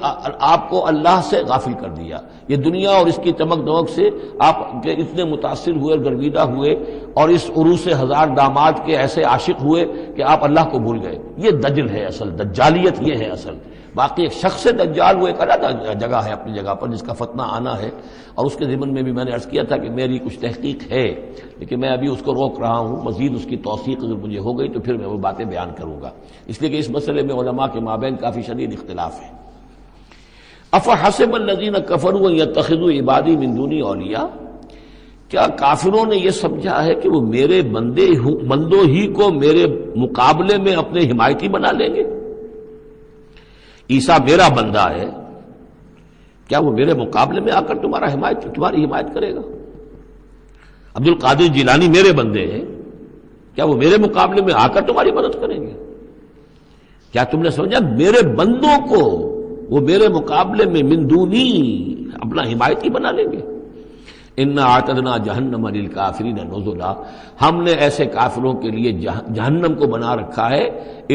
آپ کو اللہ سے غافل کر دیا. یہ دنیا اور اس کی چمک دمک سے آپ اتنے متاثر ہوئے اور گرویدہ ہوئے، اور اس عروس ہزار داماد کے ایسے عاشق ہوئے کہ آپ اللہ کو بھول گئے. یہ دجل ہے اصل، دجالیت یہ ہے اصل. باقی ایک شخص دجال وہ ایک الگ جگہ ہے اپنی جگہ پر جس کا فتنہ آنا ہے، اور اس کے ضمن میں بھی میں نے عرض کیا تھا کہ میری کچھ تحقیق ہے، لیکن میں ابھی اس کو روک رہا ہوں. مزید اس کی توثیق اگر مجھے ہو گئی تو پھر میں وہ باتیں بیان کروں گا، اس لیے کہ اس مسئلے میں علماء کے مابین کافی شدید اختلاف ہے. افحسب الذین کفروا ان یتخذوا عبادی من دونی اولیاء، کیا کافروں نے یہ سمجھا ہے کہ وہ میرے بندوں ہی کو میرے مقابلے میں اپنے حمایتی بنا لیں گے؟ عیسیٰ میرا بندہ ہے، کیا وہ میرے مقابلے میں آ کر تمہاری حمایت کرے گا؟ عبد القادر جیلانی میرے بندے ہیں، کیا وہ میرے مقابلے میں آ کر تمہاری مدد کریں گے؟ کیا تم نے سمجھا میرے بندوں کو وہ میرے مقابلے میں من دونی اپنا حمایتی بنا لیں گے؟ انا اعتدنا جہنم للکافرین نزلا، ہم نے ایسے کافروں کے لیے جہنم کو بنا رکھا ہے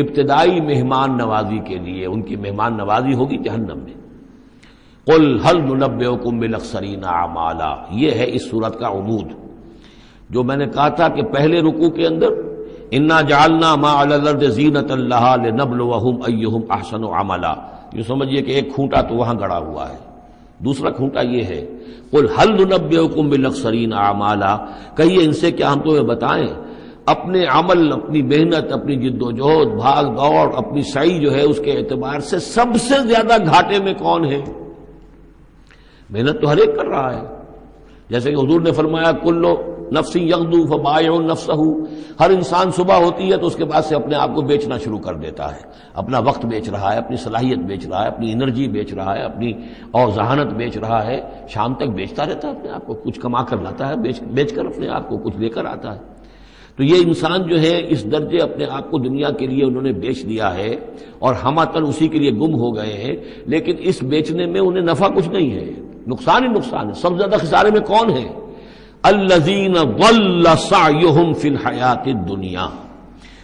ابتدائی مہمان نوازی کے لیے، ان کی مہمان نوازی ہوگی جہنم میں. قل هل ننبئکم بالاخسرین اعمالا، یہ ہے اس صورت کا عمود. جو میں نے کہا تھا کہ پہلے رکوع کے اندر انا جعلنا ما علی الارض زینۃ لہا لنبلوہم ایہم احسن عملا، یہ سمجھیے کہ ایک کھونٹا تو وہاں گڑا ہوا ہے. دوسرا کھونٹا یہ ہے قل هل ننبئکم بالاخسرین اعمالا، کہیے ان سے کیا ہم تمہیں بتائیں اپنے عمل، اپنی محنت، اپنی جد و جہد، بھاگ دوڑ، اپنی سعی جو ہے اس کے اعتبار سے سب سے زیادہ گھاٹے میں کون ہے؟ محنت تو ہر ایک کر رہا ہے، جیسے کہ حضور نے فرمایا کلو نفس یغدو فبائع نفسہ، ہر انسان صبح ہوتی ہے تو اس کے بعد سے اپنے آپ کو بیچنا شروع کر دیتا ہے، اپنا وقت بیچ رہا ہے، اپنی صلاحیت بیچ رہا ہے، اپنی انرجی بیچ رہا ہے، اپنی اور ذہانت بیچ رہا ہے، شام تک بیچتا رہتا ہے اپنے آپ کو، کچھ کما کر لاتا ہے، بیچ کر اپنے آپ کو کچھ لے کر آتا ہے. تو یہ انسان جو ہے اس درجے اپنے آپ کو دنیا کے لیے انہوں نے بیچ دیا ہے اور ہماتن اسی کے لیے گم ہو گئے ہیں، لیکن اس بیچنے میں انہیں نفع کچھ نہیں ہے، نقصان ہی نقصان ہے. سب سے زیادہ خسارے میں کون ہے؟ الذین ضل سعیہم فی الحیات الدنیا،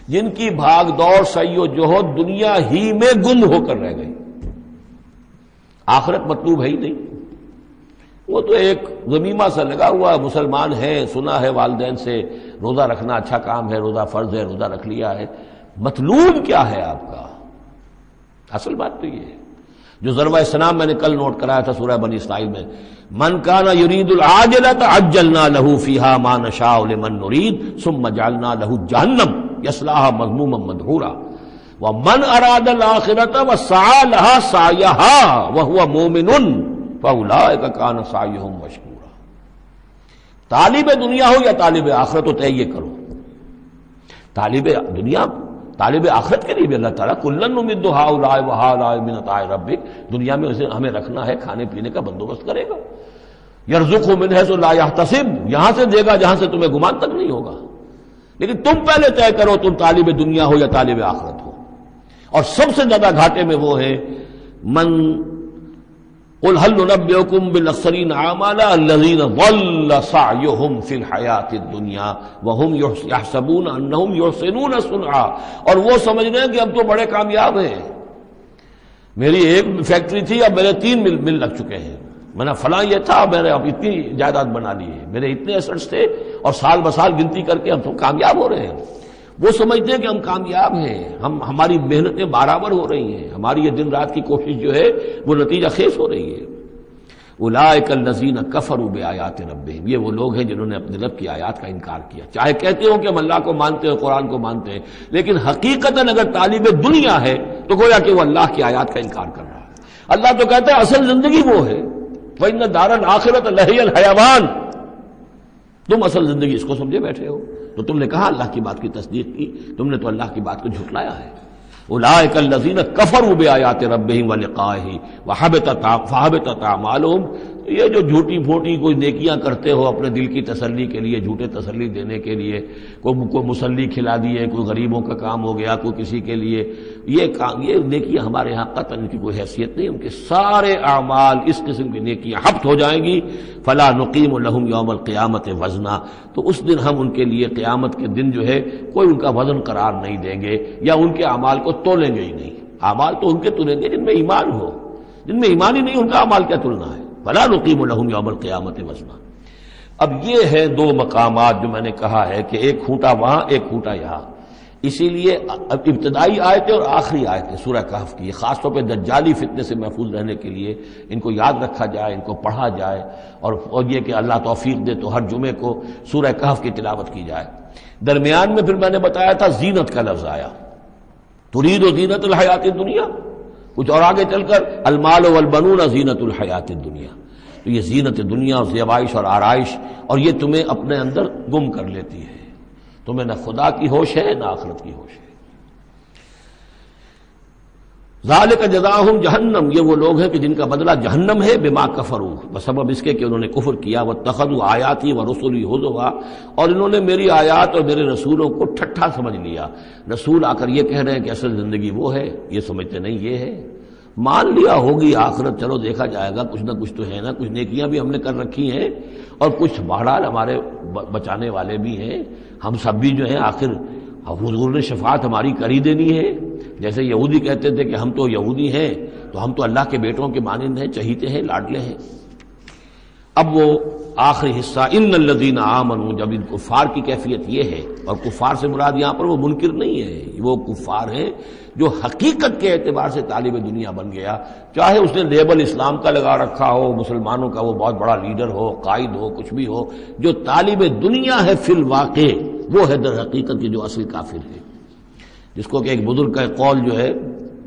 جن کی بھاگ دوڑ سعی و جہد دنیا ہی میں گم ہو کر رہ گئی، آخرت مطلوب ہے ہی نہیں. وہ تو ایک ضمیمہ سا لگا ہوا، مسلمان ہے، سنا ہے والدین سے روزہ رکھنا اچھا کام ہے، روزہ فرض ہے، روزہ رکھ لیا ہے. مطلوب کیا ہے آپ کا؟ اصل بات تو یہ ہے جو ضربہ سلام میں نے کل نوٹ کرایا تھا سورہ بنی اسرائیل میں، من کان یرید العاجلۃ عجلنا له فیہا ما نشاء لمن نرید ثم جعلنا له جہنم یصلاها مذموما مدحورا ومن اراد الاخرۃ وسعى لها سعیها وهو مؤمن فاولئک کان سعیهم مشکورا. طالب دنیا ہو یا طالب آخرت ہو، طے یہ کرو. طالب دنیا، طالب آخرت کے لیے بھی اللہ تعالیٰ کلن نمد ہؤلاء وہؤلاء من عطاء ربک، دنیا میں اسے ہمیں رکھنا ہے، کھانے پینے کا بندوبست کرے گا. یرزق من حیث لا یحتسب، یہاں سے دے گا جہاں سے تمہیں گمان تک نہیں ہوگا. لیکن تم پہلے طے کرو تم طالب دنیا ہو یا طالب آخرت ہو. اور سب سے زیادہ گھاٹے میں وہ ہے من قل هل ننبئکم بالاخسرین اعمالا الذین ضل سعیہم فی الحیات الدنیا وہم یحسبون انہم یحسنون صنعا، اور وہ سمجھ رہے ہیں کہ اب تو بڑے کامیاب ہیں، میری ایک فیکٹری تھی اب میرے 3 مل لگ چکے ہیں، میں نے فلاں یہ تھا میں نے اب اتنی جائیداد بنا لی ہے، میرے اتنے ایسٹس تھے اور سال بسال گنتی کر کے ہم تو کامیاب ہو رہے ہیں. وہ سمجھتے ہیں کہ ہم کامیاب ہیں، ہماری محنتیں برابر ہو رہی ہیں، ہماری یہ دن رات کی کوشش جو ہے وہ نتیجہ خیز ہو رہی ہے. اولئک الذین کفروا بآیات ربہم، یہ وہ لوگ ہیں جنہوں نے اپنے رب کی آیات کا انکار کیا. چاہے کہتے ہوں کہ ہم اللہ کو مانتے ہیں، قرآن کو مانتے ہیں، لیکن حقیقتاً اگر طالب دنیا ہے تو گویا کہ وہ اللہ کی آیات کا انکار کر رہا ہے. اللہ تو کہتا ہے اصل زندگی وہ ہے، وَإِنَّ دَارَ الْآخِرَةَ لَهِيَ الْحَيَوَانُ، تم اصل زندگی اس کو سمجھے بیٹھے ہو. تو تم نے کہا اللہ کی بات کی تصدیق کی، تم نے تو اللہ کی بات کو جھٹلایا ہے. اولئک الذین کفروا بآیات ربہم ولقائہ فحبطت اعمالہم، یہ جو جھوٹی پھوٹی کوئی نیکیاں کرتے ہو اپنے دل کی تسلی کے لیے، جھوٹے تسلی دینے کے لیے، کوئی مسلی کھلا دیے، کوئی غریبوں کا کام ہو گیا، کوئی کسی کے لیے، یہ نیکیاں ہمارے ہاں قطعاً ان کی کوئی حیثیت نہیں. ان کے سارے اعمال اس قسم کی نیکیاں حبط ہو جائیں گی. فلا نقیم لہم یوم القیامت وزنا، تو اس دن ہم ان کے لیے قیامت کے دن جو ہے کوئی ان کا وزن قرار نہیں دیں گے یا ان کے اعمال کو تولیں گے ہی نہیں. اعمال تو ان کے تلیں گے جن میں ایمان ہو، جن میں ایمان ہی نہیں ان کا اعمال کیا تلنا ہے. فلا نقیم لہم یوم القیامت وزنا. اب یہ ہے 2 مقامات جو میں نے کہا ہے کہ ایک کھوٹا وہاں ایک کھوٹا یہاں. اسی لیے ابتدائی آیتیں اور آخری آیتیں سورہ کہف کی خاص طور پہ دجالی فتنے سے محفوظ رہنے کے لیے ان کو یاد رکھا جائے، ان کو پڑھا جائے، اور یہ کہ اللہ توفیق دے تو ہر جمعے کو سورہ کہف کی تلاوت کی جائے. درمیان میں پھر میں نے بتایا تھا زینت کا لفظ آیا، ترید و زینت الحیات الدنیا، کچھ اور آگے چل کر المال والبنون زینت الحیات الدنیا. تو یہ زینت دنیا، زیبائش اور آرائش، اور یہ تمہیں اپنے اندر گم کر لیتی ہے، تمہیں نہ خدا کی ہوش ہے نہ آخرت کی ہوش ہے. ذالک جزاؤہم جہنم، یہ وہ لوگ ہیں کہ جن کا بدلہ جہنم ہے، بما کفروا، بسبب اس کے کہ انہوں نے کفر کیا، واتخذوا آیاتی ورسلی ہزوا، اور انہوں نے میری آیات اور میرے رسولوں کو ٹھٹھا سمجھ لیا. رسول آ کر یہ کہہ رہے ہیں کہ اصل زندگی وہ ہے، یہ سمجھتے نہیں یہ ہے. مان لیا ہوگی آخرت، چلو دیکھا جائے گا، کچھ نہ کچھ تو ہے نا، کچھ نیکیاں بھی ہم نے کر رکھی ہیں اور کچھ بہرحال ہمارے بچانے والے بھی ہیں. ہم سب بھی جو ہیں آخر اب حضور نے شفاعت ہماری کری دینی ہے. جیسے یہودی کہتے تھے کہ ہم تو یہودی ہیں تو ہم تو اللہ کے بیٹوں کے مانند ہیں، چہیتے ہیں، لاڈلے ہیں. اب وہ آخری حصہ ان الذین آمنوا، جب ان کفار کی کیفیت یہ ہے، اور کفار سے مراد یہاں پر وہ منکر نہیں ہے، وہ کفار ہیں جو حقیقت کے اعتبار سے طالب دنیا بن گیا، چاہے اس نے لیبل اسلام کا لگا رکھا ہو، مسلمانوں کا وہ بہت بڑا لیڈر ہو، قائد ہو، کچھ بھی ہو، جو طالب دنیا ہے فی الواقع وہ ہے در حقیقت کی جو اصل کافر ہے. جس کو کہ ایک بزرگ کا قول جو ہے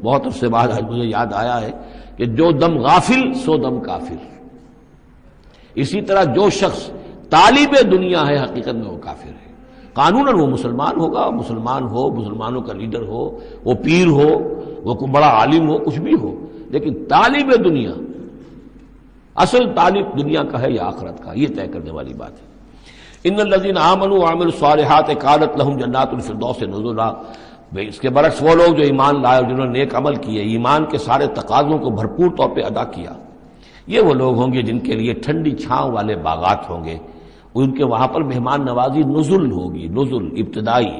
بہت عرصے بعد مجھے یاد آیا ہے کہ جو دم غافل سو دم کافر. اسی طرح جو شخص طالب دنیا ہے حقیقت میں وہ کافر ہے. قانوناً وہ مسلمان ہوگا، مسلمان ہو، مسلمانوں کا لیڈر ہو، وہ پیر ہو، وہ کوئی بڑا عالم ہو، کچھ بھی ہو، لیکن طالب دنیا، اصل طالب دنیا کا ہے یا آخرت کا، یہ طے کرنے والی بات ہے. ان الذین آمنوا وعملوا الصالحات کانت لہم جنات الفردوس نزلا. اس کے برعکس وہ لوگ جو ایمان لائے اور جنہوں نے نیک عمل کیے، ایمان کے سارے تقاضوں کو بھرپور طور پہ ادا کیا، یہ وہ لوگ ہوں گے جن کے لیے ٹھنڈی چھاؤں والے باغات ہوں گے. ان کے وہاں پر مہمان نوازی نزل ہوگی، نزل ابتدائی.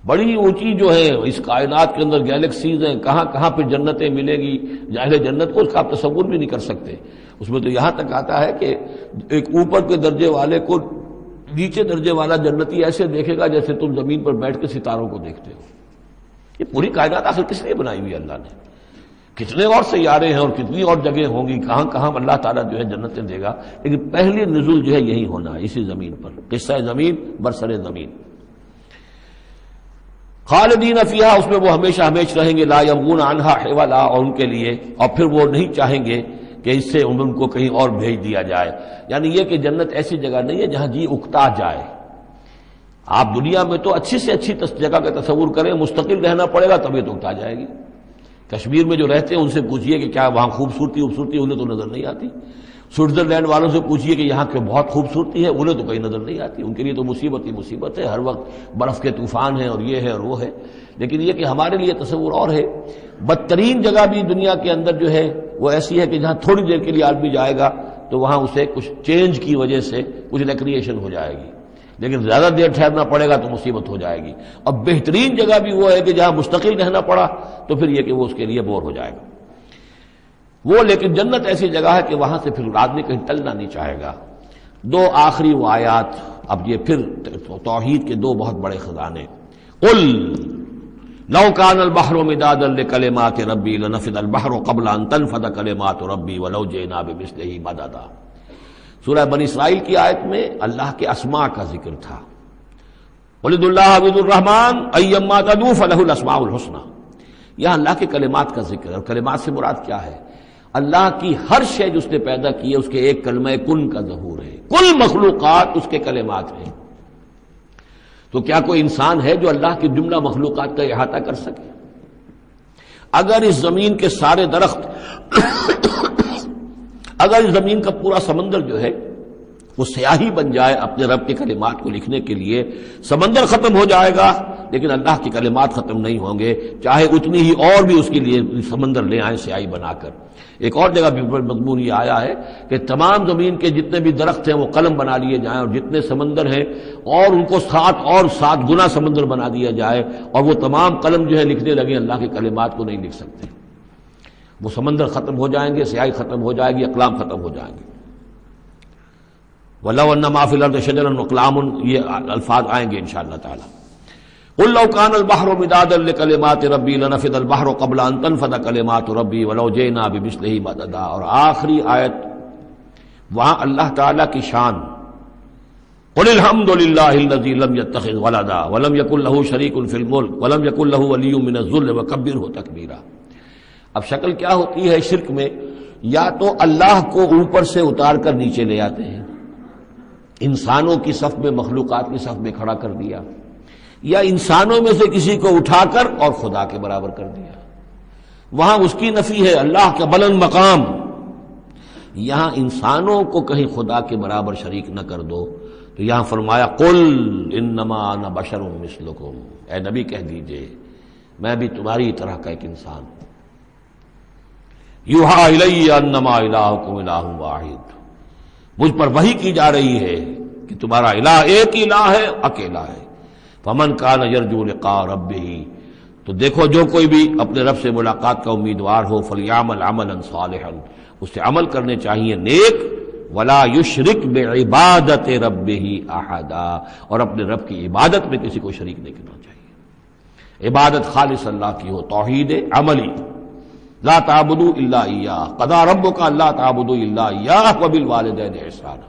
بڑی اونچی جو ہے اس کائنات کے اندر گیلیکسیز ہیں، کہاں کہاں پہ جنتیں ملیں گی، اہل جنت کو اس کا آپ تصور بھی نہیں کر سکتے. اس میں تو یہاں تک آتا ہے کہ ایک اوپر کے درجے والے کو نیچے درجے والا جنتی ایسے دیکھے گا جیسے تم زمین پر بیٹھ کے ستاروں کو دیکھتے ہو. یہ پوری کائنات آخر کس لیے بنائی ہوئی اللہ نے؟ کتنے اور سیارے ہیں اور کتنی اور جگہیں ہوں گی، کہاں کہاں اللہ تعالیٰ جو ہے جنتیں دے گا، لیکن پہلی نزول جو ہے یہی ہونا ہے، اسی زمین پر. قصہ زمین برسر زمین. خالدین فیہا، اس میں وہ ہمیشہ ہمیش رہیں گے. لا یبغون عنہا حولا، اور ان کے لیے اور پھر وہ نہیں چاہیں گے کہ اس سے ان کو کہیں اور بھیج دیا جائے. یعنی یہ کہ جنت ایسی جگہ نہیں ہے جہاں جی اکتا جائے. آپ دنیا میں تو اچھی سے اچھی جگہ کا تصور کریں، مستقل رہنا پڑے گا طبیعت اکتا جائے گی. کشمیر میں جو رہتے ہیں ان سے پوچھئے کہ کیا وہاں خوبصورتی انہیں تو نظر نہیں آتی. سوئٹزرلینڈ والوں سے پوچھئے کہ یہاں کی بہت خوبصورتی ہے، انہیں تو کہیں نظر نہیں آتی. ان کے لیے تو مصیبت ہی مصیبت ہے، ہر وقت برف کے طوفان ہیں اور یہ ہے اور وہ ہے. لیکن یہ کہ ہمارے لیے تصور اور ہے. بدترین جگہ بھی دنیا کے اندر جو ہے وہ ایسی ہے کہ جہاں تھوڑی دیر کے لیے آدمی جائے گا تو وہاں اسے کچھ چینج کی وجہ سے کچھ ریکریشن ہو جائے گی، لیکن زیادہ دیر ٹھہرنا پڑے گا تو مصیبت ہو جائے گی. اور بہترین جگہ بھی وہ ہے کہ جہاں مستقل رہنا پڑا تو پھر یہ کہ وہ اس کے لیے بور ہو جائے گا وہ. لیکن جنت ایسی جگہ ہے کہ وہاں سے پھر آدمی کہیں ٹلنا نہیں چاہے گا. دو آخری وہ آیات، اب یہ پھر توحید کے دو بہت بڑے خزانے. قل لو كان البحر مدادا لكلمات ربي لنفد البحر قبل ان تنفد كلمات ربي ولو جئنا بمثله مددا. سورہ بنی اسرائیل کی آیت میں اللہ کے اسماء کا ذکر تھا. قل ادعوا الله عبد الرحمن ايما تدعوا فله الاسماء الحسنى. یہاں اللہ کے کلمات کا ذکر ہے، اور کلمات سے مراد کیا ہے؟ اللہ کی ہر شے جو اس نے پیدا کی ہے اس کے ایک کلمہ کن کا ظہور ہے. کل مخلوقات اس کے کلمات ہیں. تو کیا کوئی انسان ہے جو اللہ کی جملہ مخلوقات کا احاطہ کر سکے؟ اگر اس زمین کے سارے درخت اگر اس زمین کا پورا سمندر جو ہے وہ سیاہی بن جائے اپنے رب کے کلمات کو لکھنے کے لیے، سمندر ختم ہو جائے گا لیکن اللہ کے کلمات ختم نہیں ہوں گے، چاہے اتنی ہی اور بھی اس کے لیے سمندر لے آئیں سیاہی بنا کر. ایک اور جگہ بھی مضمون یہ آیا ہے کہ تمام زمین کے جتنے بھی درخت ہیں وہ قلم بنا لیے جائیں، اور جتنے سمندر ہیں اور ان کو 7 گنا سمندر بنا دیا جائے، اور وہ تمام قلم جو ہے لکھنے لگے اللہ کے کلمات کو نہیں لکھ سکتے. وہ سمندر ختم ہو جائیں گے، سیاہی ختم ہو جائے گی، اقلام ختم ہو جائیں گے. وَلَوْ أَنَّ مَا فِي الْأَرْضِ شَجَرٌ وَأَقْلَامٌ، یہ الفاظ آئیں گے انشاءاللہ تعالی. قُل لَّوْ كَانَ الْبَحْرُ مِدَادًا لِّكَلِمَاتِ رَبِّي لَنَفِدَ الْبَحْرُ قَبْلَ أَن تَنفَدَ كَلِمَاتُ رَبِّي وَلَوْ جِئْنَا بِمِثْلِهِ مَدَدًا. اور آخری آیت وہاں اللہ تعالیٰ کی شان. قُلِ الْحَمْدُ لِلَّهِ الَّذِي لَمْ يَتَّخِذْ وَلَدًا وَلَمْ يَكُن لَّهُ شَرِيكٌ فِي الْمُلْكِ وَلَمْ يَكُن لَّهُ وَلِيٌّ مِّنَ الذُّلِّ وَكَبِّرْهُ تَكْبِيرًا. اب شکل کیا ہوتی ہے شرک میں؟ یا تو اللہ کو اوپر سے اتار کر نیچے لے آتے ہیں، انسانوں کی صف میں مخلوقات کی صف میں کھڑا کر دیا، یا انسانوں میں سے کسی کو اٹھا کر اور خدا کے برابر کر دیا. وہاں اس کی نفی ہے، اللہ کا بلند مقام. یہاں انسانوں کو کہیں خدا کے برابر شریک نہ کر دو، تو یہاں فرمایا قل انما انا بشر مثلکم، اے نبی کہہ دیجئے میں بھی تمہاری طرح کا ایک انسان ہوں. یوحا الی انما الہکم الہ واحد، مجھ پر وحی کی جا رہی ہے کہ تمہارا الہ ایک الہ ہے، اکیلا ہے. فمن کان یرجو لقاء ربہ، تو دیکھو جو کوئی بھی اپنے رب سے ملاقات کا امیدوار ہو، فلیعمل عملا صالحا، اسے عمل کرنے چاہیے نیک، ولا یشرک بعبادت ربہ احدا، اور اپنے رب کی عبادت میں کسی کو شریک نہیں کرنا چاہیے۔ عبادت خالص اللہ کی ہو، توحید عملی، لا تعبدوا الا ایاہ، قضى ربک الا تعبدوا الا ایاہ وبالوالدین احسانا۔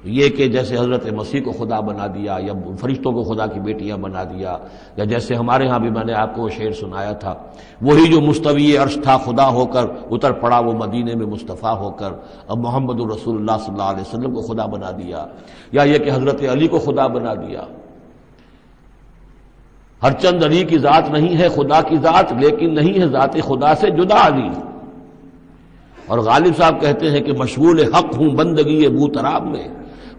یہ کہ جیسے حضرت مسیح کو خدا بنا دیا یا فرشتوں کو خدا کی بیٹیاں بنا دیا، یا جیسے ہمارے ہاں بھی میں نے آپ کو وہ شعر سنایا تھا، وہی جو مستوی عرش تھا خدا ہو کر اتر پڑا وہ مدینے میں مصطفیٰ ہو کر، اب محمد الرسول اللہ صلی اللہ علیہ وسلم کو خدا بنا دیا، یا یہ کہ حضرت علی کو خدا بنا دیا۔ ہر چند علی کی ذات نہیں ہے خدا کی ذات، لیکن نہیں ہے ذات خدا سے جدا علی۔ اور غالب صاحب کہتے ہیں کہ مشغول حق ہوں بندگی ابو تراب میں،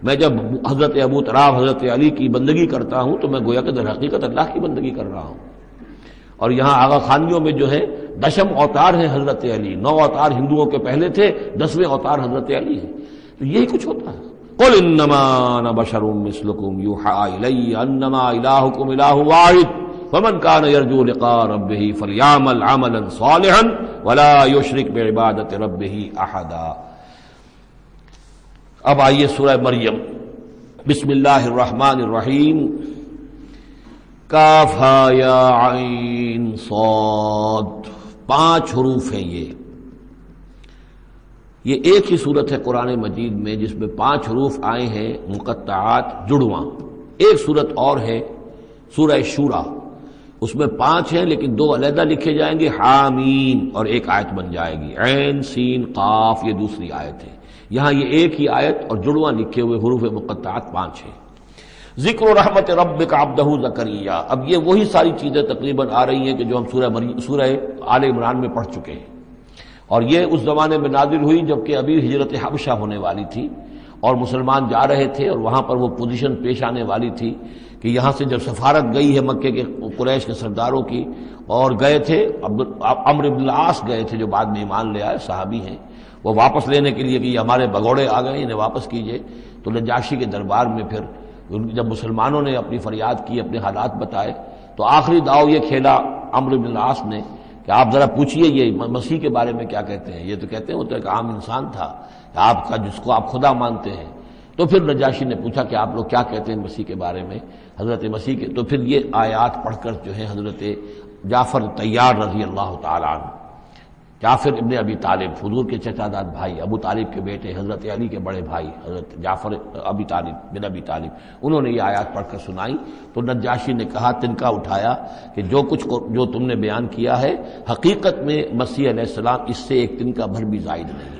میں جب حضرت ابو تراب حضرت علی کی بندگی کرتا ہوں تو میں گویا کہ در حقیقت اللہ کی بندگی کر رہا ہوں۔ اور یہاں آغا خانیوں میں جو ہے 10 اوتار ہیں حضرت علی، 9 اوتار ہندوؤں کے پہلے تھے، 10ویں اوتار حضرت علی ہیں، تو یہی کچھ ہوتا ہے۔ قل انما انا بشر مثلکم یوحی الی انما الہکم الہ واحد فمن کان یرجو لقاء ربہ فلیعمل عملا صالحا ولا یشرک بعبادت ربہ احدا۔ اب آئیے سورہ مریم، بسم اللہ الرحمن الرحیم، کاف ہا یا عین صاد، 5 حروف ہیں یہ ایک ہی صورت ہے قرآن مجید میں جس میں 5 حروف آئے ہیں مقطعات جڑواں۔ ایک صورت اور ہے سورہ شورا، اس میں 5 ہیں لیکن 2 علیحدہ لکھے جائیں گے، حامیم، اور ایک آیت بن جائے گی، عین سین قاف، یہ دوسری آیت ہے۔ یہاں یہ ایک ہی آیت اور جڑواں لکھے ہوئے حروف مقطعات 5 ہیں۔ ذکر رحمت ربک عبدہ زکریا، اب یہ وہی ساری چیزیں تقریباً آ رہی ہیں کہ جو ہم سورہ آل عمران میں پڑھ چکے ہیں، اور یہ اس زمانے میں نازل ہوئی جبکہ ابھی ہجرت حبشہ ہونے والی تھی اور مسلمان جا رہے تھے، اور وہاں پر وہ پوزیشن پیش آنے والی تھی کہ یہاں سے جب سفارت گئی ہے مکے کے قریش کے سرداروں کی، اور گئے تھے عمرو بن العاص گئے تھے جو بعد میں ایمان لے آئے، صحابی ہیں، وہ واپس لینے کے لیے کہ یہ ہمارے بگوڑے آ گئے انہیں واپس کیجئے، تو نجاشی کے دربار میں پھر جب مسلمانوں نے اپنی فریاد کی، اپنے حالات بتائے، تو آخری داؤ یہ کھیلا عمرو بن العاص نے کہ آپ ذرا پوچھئے یہ مسیح کے بارے میں کیا کہتے ہیں، یہ تو کہتے ہیں وہ تو ایک عام انسان تھا آپ کا جس کو آپ خدا مانتے ہیں۔ تو پھر نجاشی نے پوچھا کہ آپ لوگ کیا کہتے ہیں مسیح کے بارے میں، حضرت مسیح کے، تو پھر یہ آیات پڑھ کر جو ہے حضرت جعفر طیار رضی اللہ تعالیٰ عنہ، جعفر ابن ابی طالب، حضور کے چچا داد بھائی، ابو طالب کے بیٹے، حضرت علی کے بڑے بھائی حضرت جعفر ابی طالب بن ابی طالب، انہوں نے یہ آیات پڑھ کر سنائی، تو نجاشی نے کہا، تنکا اٹھایا کہ جو تم نے بیان کیا ہے حقیقت میں مسیح علیہ السلام اس سے ایک تنکا بھر بھی زائد نہیں۔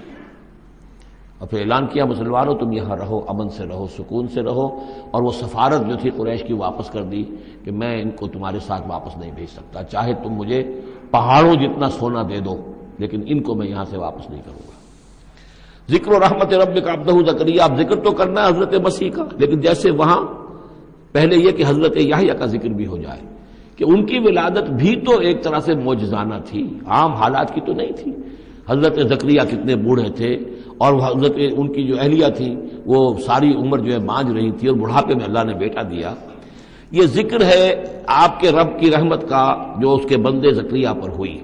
اور پھر اعلان کیا، مسلمانوں تم یہاں رہو، امن سے رہو، سکون سے رہو، اور وہ سفارت جو تھی قریش کی واپس کر دی کہ میں ان کو تمہارے ساتھ واپس نہیں بھیج سکتا، چاہے تم مجھے پہاڑوں جتنا سونا دے دو لیکن ان کو میں یہاں سے واپس نہیں کروں گا۔ ذکر و رحمت ربک عبدہ زکریا، اب ذکر تو کرنا ہے حضرت مسیح کا، لیکن جیسے وہاں پہلے یہ کہ حضرت یحییٰ کا ذکر بھی ہو جائے کہ ان کی ولادت بھی تو ایک طرح سے معجزانہ تھی، عام حالات کی تو نہیں تھی۔ حضرت زکریا کتنے بوڑھے تھے، اور حضرت ان کی جو اہلیہ تھی وہ ساری عمر جو ہے مانج رہی تھی، اور بڑھاپے میں اللہ نے بیٹا دیا۔ یہ ذکر ہے آپ کے رب کی رحمت کا جو اس کے بندے زکریا پر ہوئی،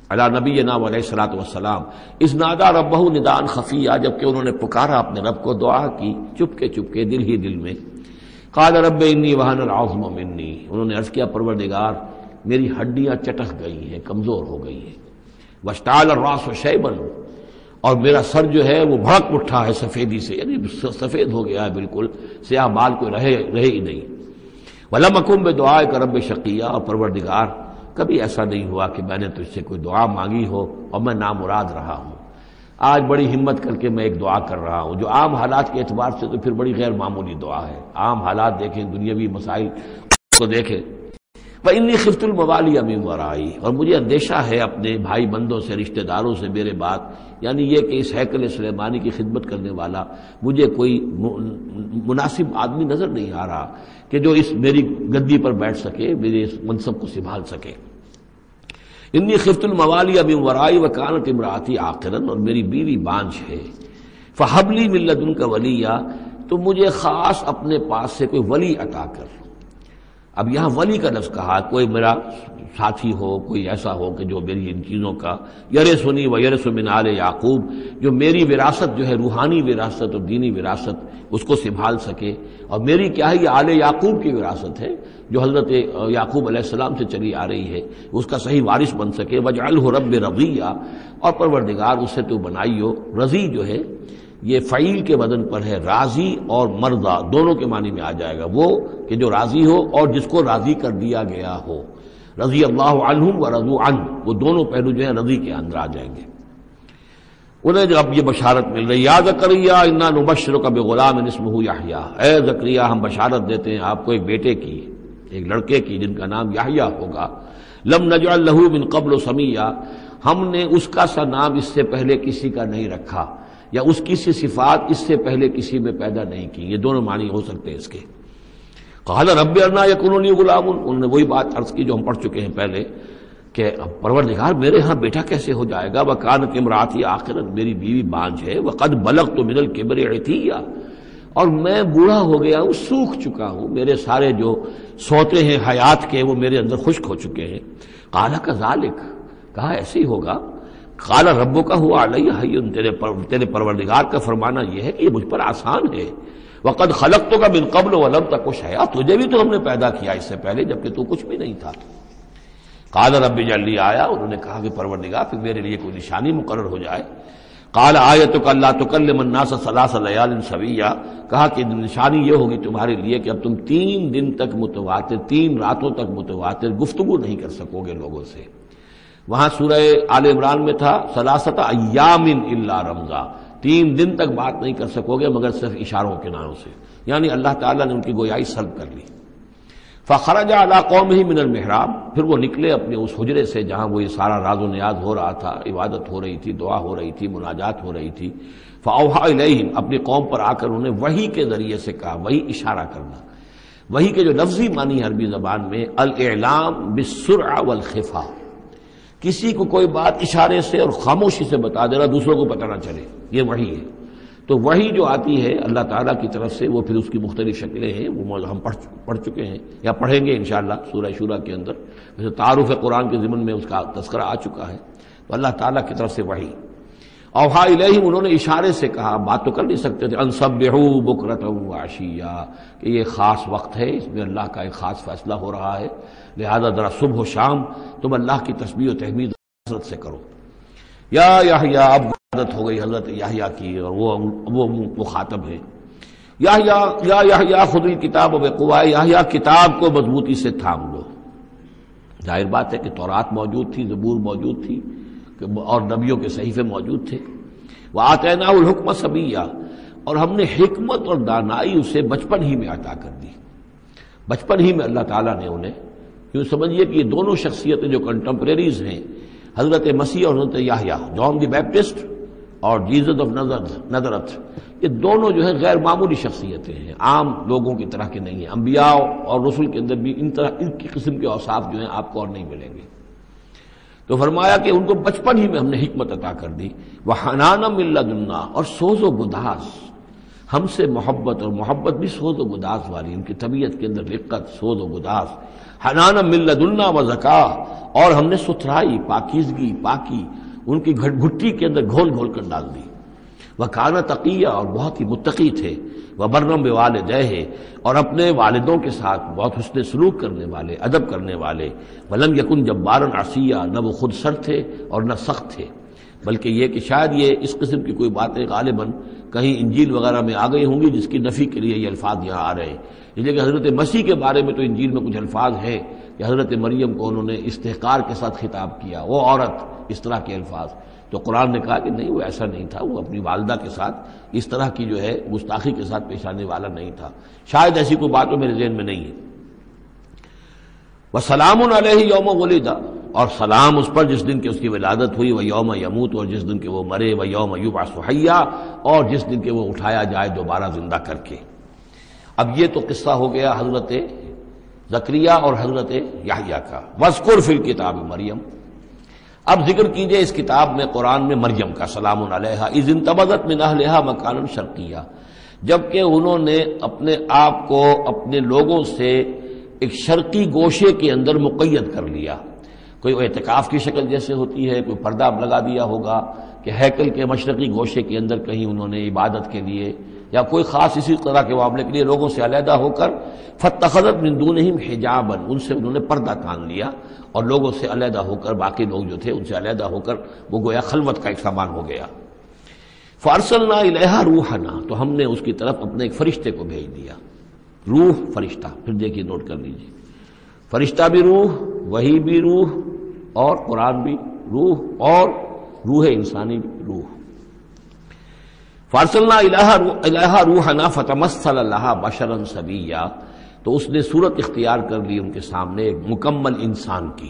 علی نبینا علیہ الصلوۃ والسلام، اذ نادى ربہ نداء خفیا، جبکہ انہوں نے پکارا اپنے رب کو، دعا کی چپکے چپکے دل ہی دل میں، قال رب انی وہن العظم منی، انہوں نے عرض کیا پروردگار میری ہڈیاں چٹک گئی ہیں، کمزور ہو گئی ہیں، واشتعل الراس شیبا، اور میرا سر جو ہے وہ بھڑک اٹھا ہے سفیدی سے، یعنی سفید ہو گیا ہے بالکل، سیاہ بال کوئی رہے ہی نہیں، ولم اکن بدعائک رب شقیا، اور پروردگار کبھی ایسا نہیں ہوا کہ میں نے تجھ سے کوئی دعا مانگی ہو اور میں نامراد رہا ہوں۔ آج بڑی ہمت کر کے میں ایک دعا کر رہا ہوں جو عام حالات کے اعتبار سے تو پھر بڑی غیر معمولی دعا ہے، عام حالات دیکھیں، دنیاوی مسائل کو دیکھیں، وَإِنِّي خِفْتُ الْمَوَالِيَ مِن وَرَائِي، اور مجھے اندیشہ ہے اپنے بھائی بندوں سے، رشتہ داروں سے میرے بعد، یعنی یہ کہ اس ہیکل سلیمانی کی خدمت کرنے والا مجھے کوئی مناسب آدمی نظر نہیں آ رہا کہ جو اس میری گدی پر بیٹھ سکے، میرے اس منصب کو سنبھال سکے۔ انی خفت الموالی من ورائی وکانت امراتی عاقرا، اور میری بیوی بانجھ ہے، فہب لی من لدنک ولیا، تو مجھے خاص اپنے پاس سے کوئی ولی عطا کر۔ اب یہاں ولی کا لفظ کہا، کوئی میرا ساتھی ہو، کوئی ایسا ہو کہ جو میری ان چیزوں کا یرثنی و یرث من آل یعقوب، جو میری وراثت جو ہے روحانی وراثت اور دینی وراثت اس کو سنبھال سکے، اور میری کیا ہے یہ آل یعقوب کی وراثت ہے جو حضرت یعقوب علیہ السلام سے چلی آ رہی ہے، اس کا صحیح وارث بن سکے۔ وجعلہ رب رضیہ، اور پروردگار اسے تو بنائیو۔ رضی جو ہے یہ فعیل کے وزن پر ہے، راضی اور مرضی دونوں کے معنی میں آ جائے گا، وہ کہ جو راضی ہو اور جس کو راضی کر دیا گیا ہو۔ رضی اللہ عنہم ورضوا عنہ، وہ دونوں پہلو جو ہیں رضی کے اندر آ جائیں گے۔ انہیں جب اب یہ بشارت مل رہی، یا زکریا انا نبشرک بغلام اسمہ یحییٰ، اے زکریا ہم بشارت دیتے ہیں آپ کو ایک بیٹے کی، ایک لڑکے کی جن کا نام یحییٰ ہوگا۔ لم نجعل لہ من قبل سمیہ، ہم نے اس کا سا نام اس سے پہلے کسی کا نہیں رکھا، یا اس کی سی صفات اس سے پہلے کسی میں پیدا نہیں کی۔ یہ دونوں معنی ہو سکتے ہیں اس کے۔ قال رب انا یکون لی غلام، انہوں نے وہی بات عرض کی جو ہم پڑھ چکے ہیں پہلے کہ پروردگار میرے ہاں بیٹا کیسے ہو جائے گا؟ وکانت امراتی عاقرا، میری بیوی بانجھ ہے، وقد بلغت من الکبر عتیہ، اور میں بوڑھا ہو گیا ہوں، سوکھ چکا ہوں، میرے سارے جو سوتے ہیں حیات کے وہ میرے اندر خشک ہو چکے ہیں۔ قال کذالک، کہا ایسے ہی ہوگا۔ قال ربک هو علی حی، تیرے پروردگار کا فرمانا یہ ہے کہ یہ مجھ پر آسان ہے۔ وقد خلقتک من قبل ولم تک شیئا، تجھے بھی تو ہم نے پیدا کیا اس سے پہلے جبکہ تو کچھ بھی نہیں تھا۔ قال رب اجعل لی آیا، انہوں نے کہا کہ پروردگار پھر میرے لیے کوئی نشانی مقرر ہو جائے۔ قال آیتک الا تکلم الناس ثلاث لیال سویا، کہا کہ نشانی یہ ہوگی تمہارے لیے کہ اب تم 3 دن تک متواتر، 3 راتوں تک متواتر گفتگو نہیں کر سکو گے لوگوں سے۔ وہاں سورہ آل عمران میں تھا ثلاثۃ ایام الا رمزا، 3 دن تک بات نہیں کر سکو گے مگر صرف اشاروں کے ناموں سے، یعنی اللہ تعالیٰ نے ان کی گویائی سلب کر لی۔ فخرج علی قومہ من المحراب، پھر وہ نکلے اپنے اس حجرے سے جہاں وہ یہ سارا راز و نیاز ہو رہا تھا، عبادت ہو رہی تھی، دعا ہو رہی تھی، مناجات ہو رہی تھی۔ فاوحی الیہم، اپنی قوم پر آ کر انہوں نے وحی کے ذریعے سے کہا، وحی اشارہ کرنا، وحی کے جو لفظی معنی ہے عربی زبان میں الاعلام بالسرعہ والخفا، کسی کو کوئی بات اشارے سے اور خاموشی سے بتا دینا، دوسروں کو پتہ نہ چلے، یہ وحی ہے۔ تو وحی جو آتی ہے اللہ تعالیٰ کی طرف سے، وہ پھر اس کی مختلف شکلیں ہیں، وہ ہم پڑھ چکے ہیں یا پڑھیں گے انشاءاللہ سورہ شورى کے اندر، ویسے تعارف قرآن کے ضمن میں اس کا تذکرہ آ چکا ہے۔ تو اللہ تعالیٰ کی طرف سے وحی۔ اوحا الیہم، انہوں نے اشارے سے کہا، بات تو کر نہیں سکتے تھے، ان سبحوا بکرۃ وعشیا، کہ یہ خاص وقت ہے، اس میں اللہ کا ایک خاص فیصلہ ہو رہا ہے، لہذا ذرا صبح و شام تم اللہ کی تسبیح و تحمید حضرت سے کرو۔ یا یحییٰ، اب عادت ہو گئی حضرت یحییٰ کی، اور وہ مخاطب ہے۔ یا یحییٰ خذ الکتاب بقوۃ، یحییٰ کتاب کو مضبوطی سے تھام لو۔ ظاہر بات ہے کہ تورات موجود تھی، زبور موجود تھی، اور نبیوں کے صحیفے موجود تھے۔ وآتیناہ الحکم صبیا، اور ہم نے حکمت اور دانائی اسے بچپن ہی میں عطا کر دی، بچپن ہی میں اللہ تعالیٰ نے انہیں، کیوں سمجھیے کہ یہ دونوں شخصیتیں جو کنٹمپریریز ہیں، حضرت مسیح اور حضرت یحییٰ، جان دی بیپٹسٹ اور جیزس آف نظرت، یہ دونوں جو ہے غیر معمولی شخصیتیں ہیں، عام لوگوں کی طرح کے نہیں ہیں۔ انبیاء اور رسل کے اندر بھی ان کی قسم کے اوصاف جو ہیں آپ کو اور نہیں ملیں گے۔ تو فرمایا کہ ان کو بچپن ہی میں ہم نے حکمت عطا کر دی۔ وحنانا من لدنا، اور سوز و گداز، ہم سے محبت، اور محبت بھی سوز و گداز والی، ان کی طبیعت کے اندر رقت، سوز و گداز۔ حنانا من لدنا وزکا، اور ہم نے ستھرائی، پاکیزگی، پاکی ان کی گھٹی کے اندر گھول گھول کر ڈال دی۔ وکان تقیہ، اور بہت ہی متقی تھے۔ وبرم بوالدیہ، اور اپنے والدوں کے ساتھ بہت حسن سلوک کرنے والے، ادب کرنے والے۔ ولم یکن جبارا عصیا، نہ وہ خود سر تھے اور نہ سخت تھے، بلکہ یہ کہ شاید یہ اس قسم کی کوئی باتیں غالباً کہیں انجیل وغیرہ میں آ گئی ہوں گی جس کی نفی کے لیے یہ الفاظ یہاں آ رہے ہیں۔ اس لیے کہ حضرت مسیح کے بارے میں تو انجیل میں کچھ الفاظ ہیں کہ حضرت مریم کو انہوں نے استحقار کے ساتھ خطاب کیا، وہ عورت، اس طرح کے الفاظ۔ تو قرآن نے کہا کہ نہیں، وہ ایسا نہیں تھا، وہ اپنی والدہ کے ساتھ اس طرح کی جو ہے گستاخی کے ساتھ پیش آنے والا نہیں تھا۔ شاید ایسی کوئی بات میرے ذہن میں نہیں ہے۔ وَسَلَامٌ عَلَيْهِ يَوْمَ وُلِدَ، اور سلام اس پر جس دن کہ اس کی ولادت ہوئی، وَيَوْمَ يَمُوتُ، اور جس دن کہ وہ مرے، وَيَوْمَ يُبْعَثُ حَيًّا، اور جس دن کہ وہ اٹھایا جائے دوبارہ زندہ کر کے۔ اب یہ تو قصہ ہو گیا حضرت زکریا اور حضرت یحییٰ کا۔ وَاذْكُرْ فِي الْكِتَابِ مریم، اب ذکر کیجئے اس کتاب میں، قرآن میں، مریم کا، سلام علیہا اذ انتبذت من اہلہا مکانا شرقیہ، جبکہ انہوں نے اپنے آپ کو اپنے لوگوں سے ایک شرقی گوشے کے اندر مقید کر لیا. کوئی اعتکاف کی شکل جیسے ہوتی ہے، کوئی پردہ لگا دیا ہوگا کہ ہیکل کے مشرقی گوشے کے اندر کہیں انہوں نے عبادت کے لیے یا کوئی خاص اسی طرح کے معاملے کے لیے لوگوں سے علیحدہ ہو کر فاتخذت من دونہم حجابا، ان سے انہوں نے پردہ تان لیا اور لوگوں سے علیحدہ ہو کر، باقی لوگ جو تھے ان سے علیحدہ ہو کر وہ گویا خلوت کا ایک سامان ہو گیا. فارسلنا الیہا روحنا، تو ہم نے اس کی طرف اپنے ایک فرشتے کو بھیج دیا. روح فرشتہ، پھر دیکھیے نوٹ کر لیجیے، فرشتہ بھی روح، وحی بھی روح، اور قرآن بھی روح، اور روح انسانی بھی روح. فارسلنا الیہا روحنا فتمثل لها بشرا سویا، تو اس نے صورت اختیار کر لی ان کے سامنے ایک مکمل انسان کی.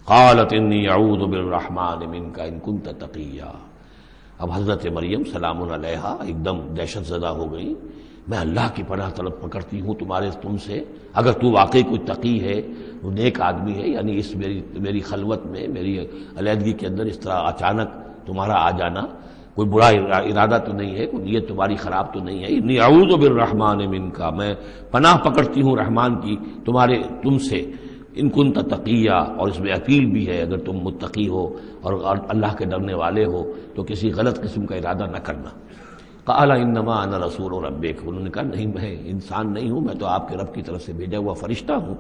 قالت انی اعوذ بالرحمن منک ان کنت تقیا. اب حضرت مریم سلام علیہا ایک دم دہشت زدہ ہو گئی. میں اللہ کی پناہ طلب پکڑتی ہوں تم سے، اگر تو واقعی کوئی تقی ہے، وہ نیک آدمی ہے، یعنی اس میری خلوت میں، میری علیحدگی کے اندر اس طرح اچانک تمہارا آ جانا کوئی برا ارادہ تو نہیں ہے، کوئی نیت تمہاری خراب تو نہیں ہے. انی اعوذ بالرحمن منک، میں پناہ پکڑتی ہوں رحمان کی تم سے، ان کنت تقیہ، اور اس میں اپیل بھی ہے اگر تم متقی ہو اور اللہ کے ڈرنے والے ہو تو کسی غلط قسم کا ارادہ نہ کرنا. قال انما انا رسول ربک، انہوں نے کہا نہیں، میں انسان نہیں ہوں، میں تو آپ کے رب کی طرف سے بھیجا ہوا فرشتہ ہوں.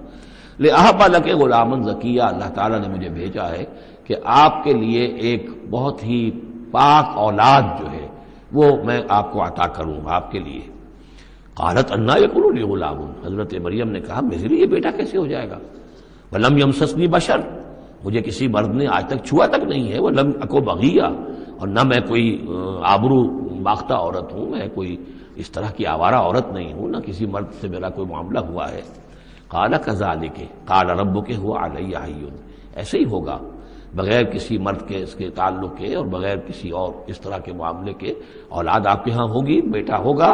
لأہب لک غلاما زکیہ، اللہ تعالیٰ نے مجھے بھیجا ہے کہ آپ کے لیے ایک بہت ہی پاک اولاد جو ہے وہ میں آپ کو عطا کروں آپ کے لیے. قالت انا یکون لی غلام، حضرت مریم نے کہا میرے لیے بیٹا کیسے ہو جائے گا. ولم یمسسنی بشر، مجھے کسی مرد نے آج تک چھوا تک نہیں ہے. ولم اکو بغیہ، اور نہ میں کوئی آبرو باختہ عورت ہوں، میں کوئی اس طرح کی آوارہ عورت نہیں ہوں، نہ کسی مرد سے میرا کوئی معاملہ ہوا ہے. قال کذالک قال ربک هو علی حی، ایسے ہی ہوگا بغیر کسی مرد کے اس کے تعلق کے اور بغیر کسی اور اس طرح کے معاملے کے اولاد آپ کے ہاں ہوگی، بیٹا ہوگا.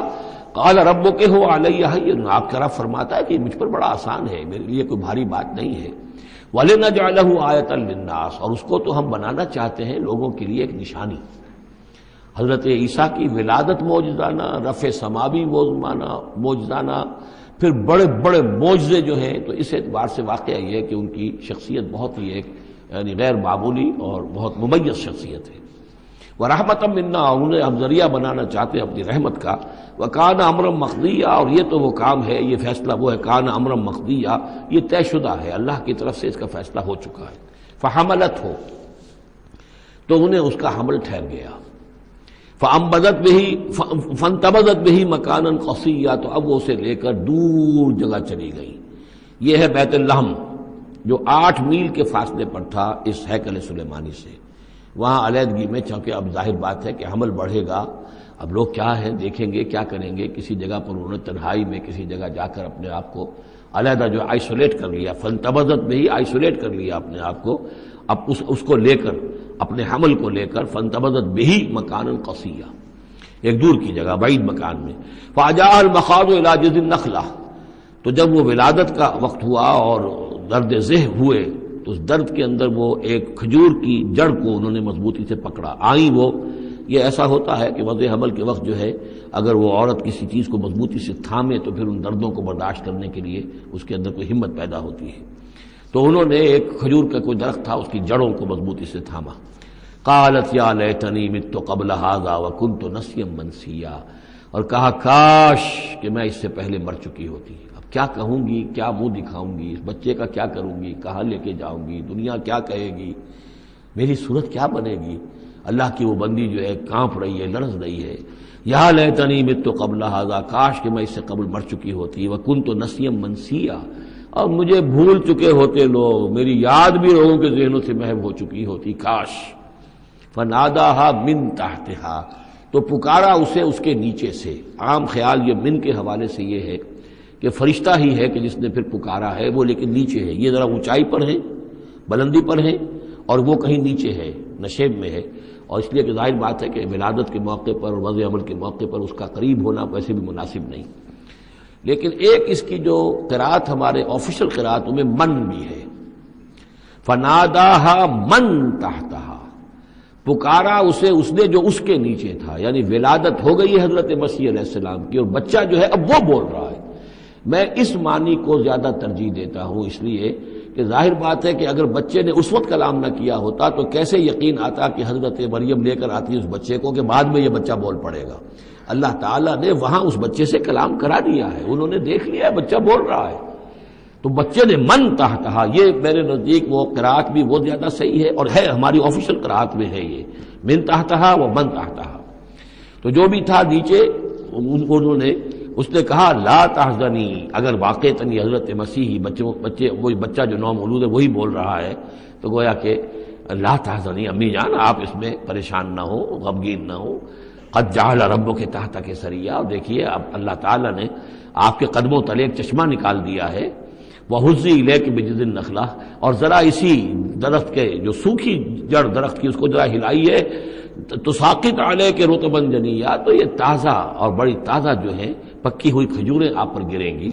قال ربک هو علی حی، آپ کا رب فرماتا ہے کہ مجھ پر بڑا آسان ہے، میرے لیے کوئی بھاری بات نہیں ہے. وَلِنَجْعَلَهُ آیَةً لِلنَّاسِ، اور اس کو تو ہم بنانا چاہتے ہیں لوگوں کے لیے ایک نشانی. حضرت عیسیٰ کی ولادت معجزانہ، رفع سماوی معجزانہ، پھر بڑے بڑے معجزے جو ہیں، تو اس اعتبار سے واقعہ یہ ہے کہ ان کی شخصیت بہت ہی ایک یعنی غیر معمولی اور بہت ممیز شخصیت ہے. وَرَحْمَةً مِنَّا، انہیں ہم ذریعہ بنانا چاہتے ہیں اپنی رحمت کا. وَكَانَ أَمْرًا مَقْضِيًّا، اور یہ تو وہ کام ہے، یہ فیصلہ وہ ہے، كَانَ أَمْرًا مَقْضِيًّا، یہ طے شدہ ہے، اللہ کی طرف سے اس کا فیصلہ ہو چکا ہے. فَحَمَلَتْهُ، تو انہیں اس کا حمل ٹھہر گیا. فَانْتَبَذَتْ بِهِ مَكَانًا قَصِيًّا، تو اب وہ اسے لے کر دور جگہ چلی گئی. یہ ہے بیت اللحم جو 8 میل کے فاصلے پر تھا اس ہیکل سلیمانی سے. وہاں علیحدگی میں، چونکہ اب ظاہر بات ہے کہ حمل بڑھے گا، اب لوگ کیا ہے دیکھیں گے، کیا کریں گے، کسی جگہ پر انہوں نے تنہائی میں کسی جگہ جا کر اپنے آپ کو علیحدہ جو آئسولیٹ کر لیا. فانتبذت بِهِ، آئسولیٹ کر لیا اپنے آپ کو، اب اس کو لے کر، اپنے حمل کو لے کر. فانتبذت بِهِ مکانا قصیا، ایک دور کی جگہ، بعید مکان میں. فاجاء المخاض الى جذع النخلہ، تو جب وہ ولادت کا وقت ہوا اور درد ذہ ہوئے تو اس درد کے اندر وہ ایک کھجور کی جڑ کو انہوں نے مضبوطی سے پکڑا. آئیں وہ، یہ ایسا ہوتا ہے کہ وضع حمل کے وقت جو ہے اگر وہ عورت کسی چیز کو مضبوطی سے تھامے تو پھر ان دردوں کو برداشت کرنے کے لیے اس کے اندر کوئی ہمت پیدا ہوتی ہے. تو انہوں نے ایک کھجور کا کوئی درخت تھا، اس کی جڑوں کو مضبوطی سے تھاما. قالت یا لیتنی مت قبل ھذا وکنت نسیا منسیا، اور کہا کاش کہ میں اس سے پہلے مر چکی ہوتی. اب کیا کہوں گی، کیا منہ دکھاؤں گی، اس بچے کا کیا کروں گی، کہاں لے کے جاؤں گی، دنیا کیا کہے گی، میری صورت کیا بنے گی. اللہ کی وہ بندی جو ہے کانپ رہی ہے، لرز رہی ہے. یا لیتنی مت قبل ھذا، کاش کہ میں اس سے قبل مر چکی ہوتی. وکنت نسیا منسیا، اور مجھے بھول چکے ہوتے لوگ، میری یاد بھی لوگوں کے ذہنوں سے محو ہو چکی ہوتی. کاش. فناداها من تحتها، تو پکارا اسے اس کے نیچے سے. عام خیال یہ من کے حوالے سے یہ ہے کہ فرشتہ ہی ہے کہ جس نے پھر پکارا ہے، وہ لیکن نیچے ہے. یہ ذرا اونچائی پر ہے، بلندی پر ہے، اور وہ کہیں نیچے ہے، نشیب میں ہے. اور اس لیے کہ ظاہر بات ہے کہ ولادت کے موقع پر اور وضع عمل کے موقع پر اس کا قریب ہونا ویسے بھی مناسب نہیں. لیکن ایک اس کی جو قرات ہمارے آفیشل قراتوں میں من بھی ہے. فناداها من تحتها، پکارا اسے اس نے جو اس کے نیچے تھا. یعنی ولادت ہو گئی ہے حضرت مسیح علیہ السلام کی، اور بچہ جو ہے اب وہ بول رہا ہے. میں اس معنی کو زیادہ ترجیح دیتا ہوں، اس لیے کہ ظاہر بات ہے کہ اگر بچے نے اس وقت کلام نہ کیا ہوتا تو کیسے یقین آتا کہ حضرت مریم لے کر آتی اس بچے کو کہ بعد میں یہ بچہ بول پڑے گا۔ اللہ تعالیٰ نے وہاں اس بچے سے کلام کرا دیا ہے، انہوں نے دیکھ لیا ہے بچہ بول رہا ہے، تو بچے نے من تحتہا، یہ میرے نزدیک وہ قرات بھی وہ زیادہ صحیح ہے، اور ہے ہماری آفیشیل قرات میں ہے یہ من تحتہا و من تحتہا۔ تو جو بھی تھا نیچے انہوں نے، اس نے کہا لا تحزنی، اگر واقعتاً یہ حضرت مسیحی بچے وہی بچہ جو نومولود ہے وہی بول رہا ہے، تو گویا کہ لا تحزنی امی جان آپ اس میں پریشان نہ ہو، غمگین نہ ہو، قد جعل ربک تحتک سریا، اور دیکھیے اب اللہ تعالیٰ نے آپ کے قدموں تلے ایک چشمہ نکال دیا ہے، وَهُزِّي إِلَيْكِ بِجِذِعِ النَّخْلَةِ، اور ذرا اسی درخت کے جو سوکھی جڑ درخت کی اس کو ذرا ہلائیے، تساقط علیک رطبا جنیا، تو یہ تازہ اور بڑی تازہ جو ہے پکی ہوئی کھجوریں آپ پر گریں گی،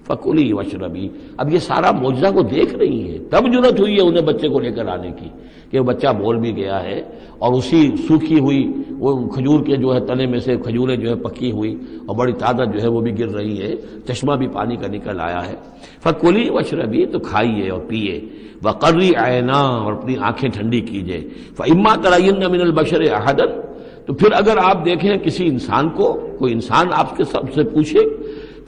فکلی واشربی۔ اب یہ سارا معجزہ کو دیکھ رہی ہے، تب جرأت ہوئی ہے انہیں بچے کو لے کر آنے کی کہ وہ بچہ بول بھی گیا ہے، اور اسی سوکھی ہوئی وہ کھجور کے جو ہے تنے میں سے کھجوریں جو ہے پکی ہوئی اور بڑی تازہ جو ہے وہ بھی گر رہی ہے، چشمہ بھی پانی کا نکل آیا ہے، فکلی واشربی، تو کھائیے اور پیئے، وقری عینا، اور اپنی آنکھیں ٹھنڈی کیجئے، فإما ترین من البشر احدا، تو پھر اگر آپ دیکھیں کسی انسان کو، کوئی انسان آپ کے سب سے پوچھے،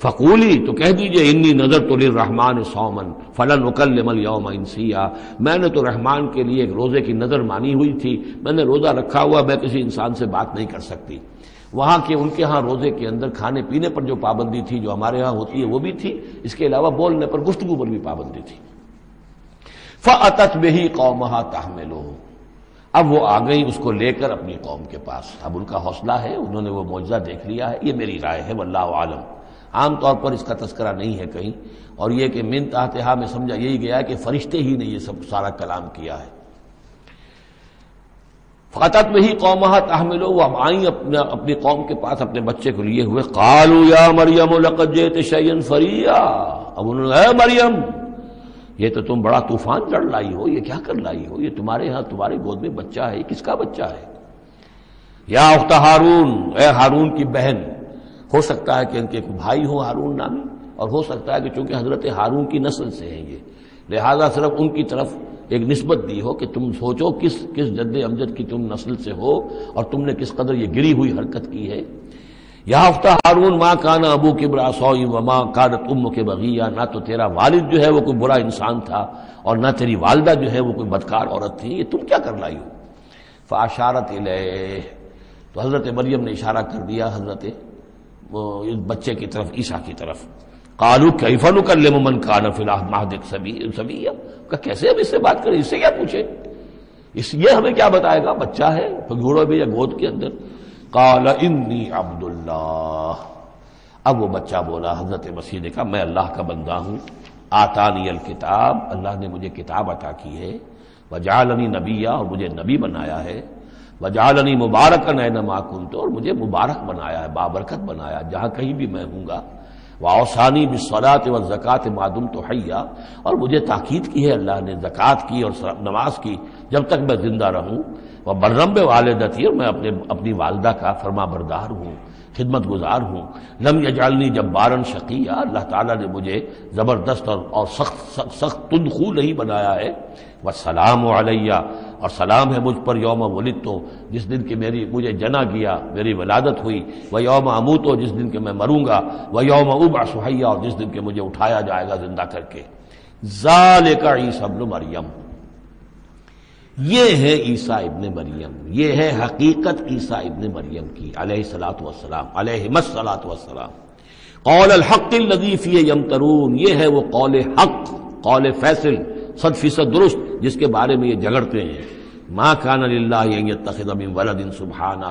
فقولی، تو کہہ دیجئے انی نذرت للرحمن صوما فلن اکلم اليوم انسیا، میں نے تو رحمان کے لیے ایک روزے کی نظر مانی ہوئی تھی، میں نے روزہ رکھا ہوا، میں کسی انسان سے بات نہیں کر سکتی۔ وہاں کے ان کے ہاں روزے کے اندر کھانے پینے پر جو پابندی تھی جو ہمارے ہاں ہوتی ہے وہ بھی تھی، اس کے علاوہ بولنے پر، گفتگو پر بھی پابندی تھی۔ فأتت بہ قومہا تحملہ، اب وہ آ گئی اس کو لے کر اپنی قوم کے پاس، اب ان کا حوصلہ ہے، انہوں نے وہ معجزہ دیکھ لیا ہے، یہ میری رائے ہے، واللہ عالم، عام طور پر اس کا تذکرہ نہیں ہے کہیں، اور یہ کہ من تحتہا میں سمجھا یہی گیا کہ فرشتے ہی نے یہ سب سارا کلام کیا ہے۔ فاتت بہ قومہا تحملہ، وہ اب آئیں اپنی قوم کے پاس اپنے بچے کو لیے ہوئے، قالوا یا مریم لقد جئت شیئا فریا، اب انہوں نے، اے مریم یہ تو تم بڑا طوفان چڑھ لائی ہو، یہ کیا کر لائی ہو، یہ تمہارے ہاں تمہارے گود میں بچہ ہے، کس کا بچہ ہے؟ یا اخت ہارون، اے ہارون کی بہن، ہو سکتا ہے کہ ان کے بھائی ہوں ہارون نامی، اور ہو سکتا ہے کہ چونکہ حضرت ہارون کی نسل سے ہیں یہ، لہذا صرف ان کی طرف ایک نسبت دی ہو کہ تم سوچو کس جد امجد کی تم نسل سے ہو اور تم نے کس قدر یہ گری ہوئی حرکت کی ہے۔ یا اخت ہارون ما کان ابوک امرأ سوء وما کانت امک بغیہ، نہ تو تیرا والد جو ہے وہ کوئی برا انسان تھا اور نہ تیری والدہ جو ہے وہ کوئی بدکار عورت تھی، یہ تم کیا کر لائی ہو؟ فاشارت الیہ، تو حضرت مریم نے اشارہ کر دیا حضرت اس بچے کی طرف، عیسیٰ کی طرف۔ قالوا کیف نکلم من کان فی المہد صبیا، کہ کیسے ہم اس سے بات کریں، اس سے کیا پوچھیں، یہ ہمیں کیا بتائے گا، بچہ ہے پھگوڑے میں یا گود کے اندر۔ قال انی عبد اللہ، اب وہ بچہ بولا، حضرت مسیح نے کہا میں اللہ کا بندہ ہوں، آتانی الکتاب، اللہ نے مجھے کتاب عطا کی ہے، وجعلنی نبیا، اور مجھے نبی بنایا ہے، وجعلنی مبارکا اینما کنت، اور مجھے مبارک بنایا ہے، بابرکت بنایا جہاں کہیں بھی میں ہوں گا، واوصانی بالصلاۃ والزکاۃ ما دمت حیا، اور مجھے تاکید کی ہے اللہ نے زکوٰۃ کی اور نماز کی جب تک میں زندہ رہوں، وبرم بوالدتی، اور میں اپنی والدہ کا فرما بردار ہوں، خدمت گزار ہوں، لم یجعلنی جبارا شقیا، اللہ تعالیٰ نے مجھے زبردست اور سخت تندخو نہیں بنایا ہے، والسلام علیہ، اور سلام ہے مجھ پر یوم ولدت، جس دن کہ مجھے جنا گیا، میری ولادت ہوئی، و یوم اموت، جس دن کہ میں مروں گا، و یوم ابعث حیا، اور جس دن کہ مجھے اٹھایا جائے گا زندہ کر کے۔ ذالک عیسی ابن مریم، یہ ہے عیسیٰ ابن مریم، یہ ہے حقیقت عیسیٰ ابن مریم کی علیہ الصلاۃ والسلام، علیہم الصلاۃ والسلام۔ قول الحق الذی فیہ یمترون، یہ ہے وہ قول حق، قول فیصل 100% درست جس کے بارے میں یہ جھگڑتے ہیں۔ ما کان للہ ان یتخذ من ولد سبحانہ،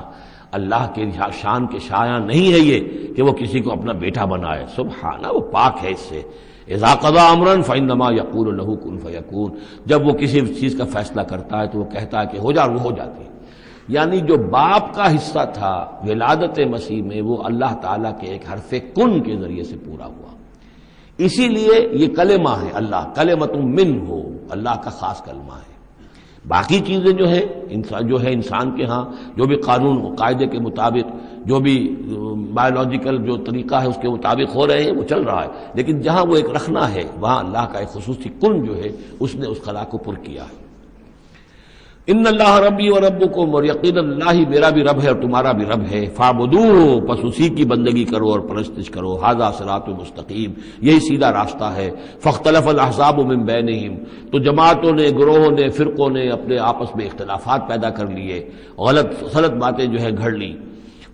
اللہ کے شان کے شایان نہیں ہے یہ کہ وہ کسی کو اپنا بیٹا بنائے، سبحانہ، وہ پاک ہے اس سے۔ اذا قضى امرا فانما يقول له كن فيكون، جب وہ کسی چیز کا فیصلہ کرتا ہے تو وہ کہتا ہے کہ ہو جا، وہ ہو جاتی ہے۔ یعنی جو باپ کا حصہ تھا ولادت مسیح میں، وہ اللہ تعالیٰ کے ایک حرف کن کے ذریعے سے پورا ہوا، اسی لیے یہ کلمہ ہے، اللہ کلمۃ منہ، اللہ کا خاص کلمہ ہے۔ باقی چیزیں جو ہے انسان کے ہاں جو بھی قانون و قاعدے کے مطابق جو بھی بایولوجیکل جو طریقہ ہے اس کے مطابق ہو رہے ہیں، وہ چل رہا ہے، لیکن جہاں وہ ایک رکھنا ہے وہاں اللہ کا ایک خصوصی کن جو ہے اس نے اس خلا کو پر کیا ہے۔ ان اللہ ربی و ربکم، اور یقیناً اللہ ہی میرا بھی رب ہے اور تمہارا بھی رب ہے، فاعبدوہ، پس اسی کی بندگی کرو اور پرستش کرو، ھذا صراط مستقیم، یہی سیدھا راستہ ہے۔ فاختلف الاحزاب من بینہم، تو جماعتوں نے، گروہوں نے، فرقوں نے اپنے آپس میں اختلافات پیدا کر لیے، غلط باتیں جو ہے گھڑ لی۔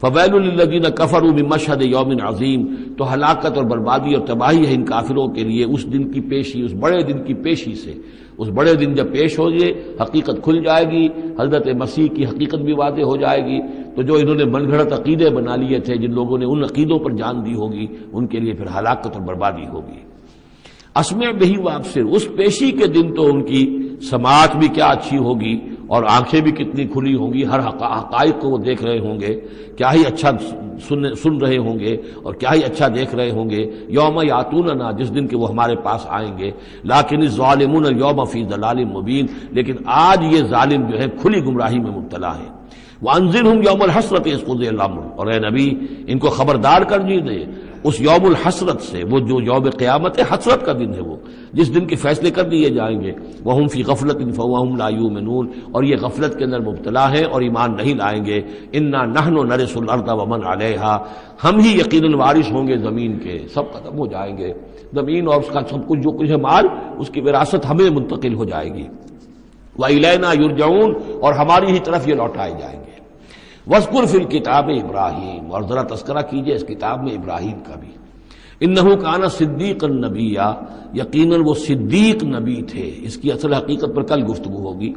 فویل للذین کفروا من مشہد یوم عظیم، تو ہلاکت اور بربادی اور تباہی ہے ان کافروں کے لیے اس دن کی پیشی، اس بڑے دن کی پیشی سے۔ اس بڑے دن جب پیش ہو یہ حقیقت کھل جائے گی، حضرت مسیح کی حقیقت بھی واضح ہو جائے گی، تو جو انہوں نے من گھڑت عقیدے بنا لیے تھے، جن لوگوں نے ان عقیدوں پر جان دی ہوگی، ان کے لیے پھر ہلاکت اور بربادی ہوگی۔ اسمع بہی وابصر، اس پیشی کے دن تو ان کی سماعت بھی کیا اچھی ہوگی اور آنکھیں بھی کتنی کھلی ہوں گی، ہر حقائق کو وہ دیکھ رہے ہوں گے، کیا ہی اچھا سن رہے ہوں گے اور کیا ہی اچھا دیکھ رہے ہوں گے۔ یوم یاتوننا، جس دن کہ وہ ہمارے پاس آئیں گے، لیکن الظالمون اليوم فی ضلال مبین، لیکن آج یہ ظالم جو ہے کھلی گمراہی میں مبتلا ہے۔ وانذرہم یوم الحسرۃ اذ قضی الامر، اور اے نبی ان کو خبردار کر دیجیے اس یوم الحسرت سے، وہ جو یوم قیامت ہے، حسرت کا دن ہے وہ، جس دن کے فیصلے کر دیے جائیں گے۔ وہم فی غفلۃ فہم لا یؤمنون، اور یہ غفلت کے اندر مبتلا ہیں اور ایمان نہیں لائیں گے۔ انا نحن نرث الارض ومن علیہا، ہم ہی یقیناً وارث ہوں گے زمین کے، سب ختم ہو جائیں گے، زمین اور اس کا سب کچھ جو کچھ ہے مال، اس کی وراثت ہمیں منتقل ہو جائے گی۔ وإلینا یرجعون، اور ہماری ہی طرف یہ لوٹائے جائیں گے۔ وَاذْكُرْ فِي الْكِتَابِ ابراہیم، اور ذرا تذکرہ کیجئے اس کتاب میں ابراہیم کا بھی۔ انہ کان صدیقا نبیا، یقیناً وہ صدیق نبی تھے، اس کی اصل حقیقت پر کل گفتگو ہوگی۔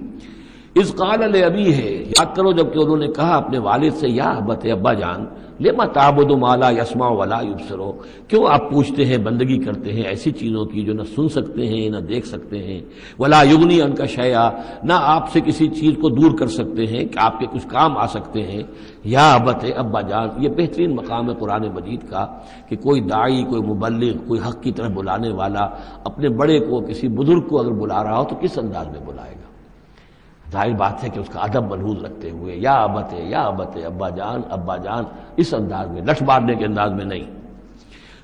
اذ قال لابیہ، یاد کرو جب کہ انہوں نے کہا اپنے والد سے، یا ابت، ابا جان، لما تعبد ما لا يسمع ولا يبصر، کیوں آپ پوچھتے ہیں، بندگی کرتے ہیں ایسی چیزوں کی جو نہ سن سکتے ہیں نہ دیکھ سکتے ہیں، ولا یغنی عنک شیئا، نہ آپ سے کسی چیز کو دور کر سکتے ہیں کہ آپ کے کچھ کام آ سکتے ہیں۔ یا ابت، ابا جان، یہ بہترین مقام ہے قرآن مجید کا کہ کوئی داعی، کوئی مبلغ، کوئی حق کی طرف بلانے والا اپنے بڑے کو، کسی بزرگ کو اگر بلا رہا ہو تو کس انداز میں بلائے گا؟ ظاہر بات ہے کہ اس کا ادب ملحوظ رکھتے ہوئے، یا ابت، یا ابت، ابا جان، ابا جان، اس انداز میں، لٹ مارنے کے انداز میں نہیں۔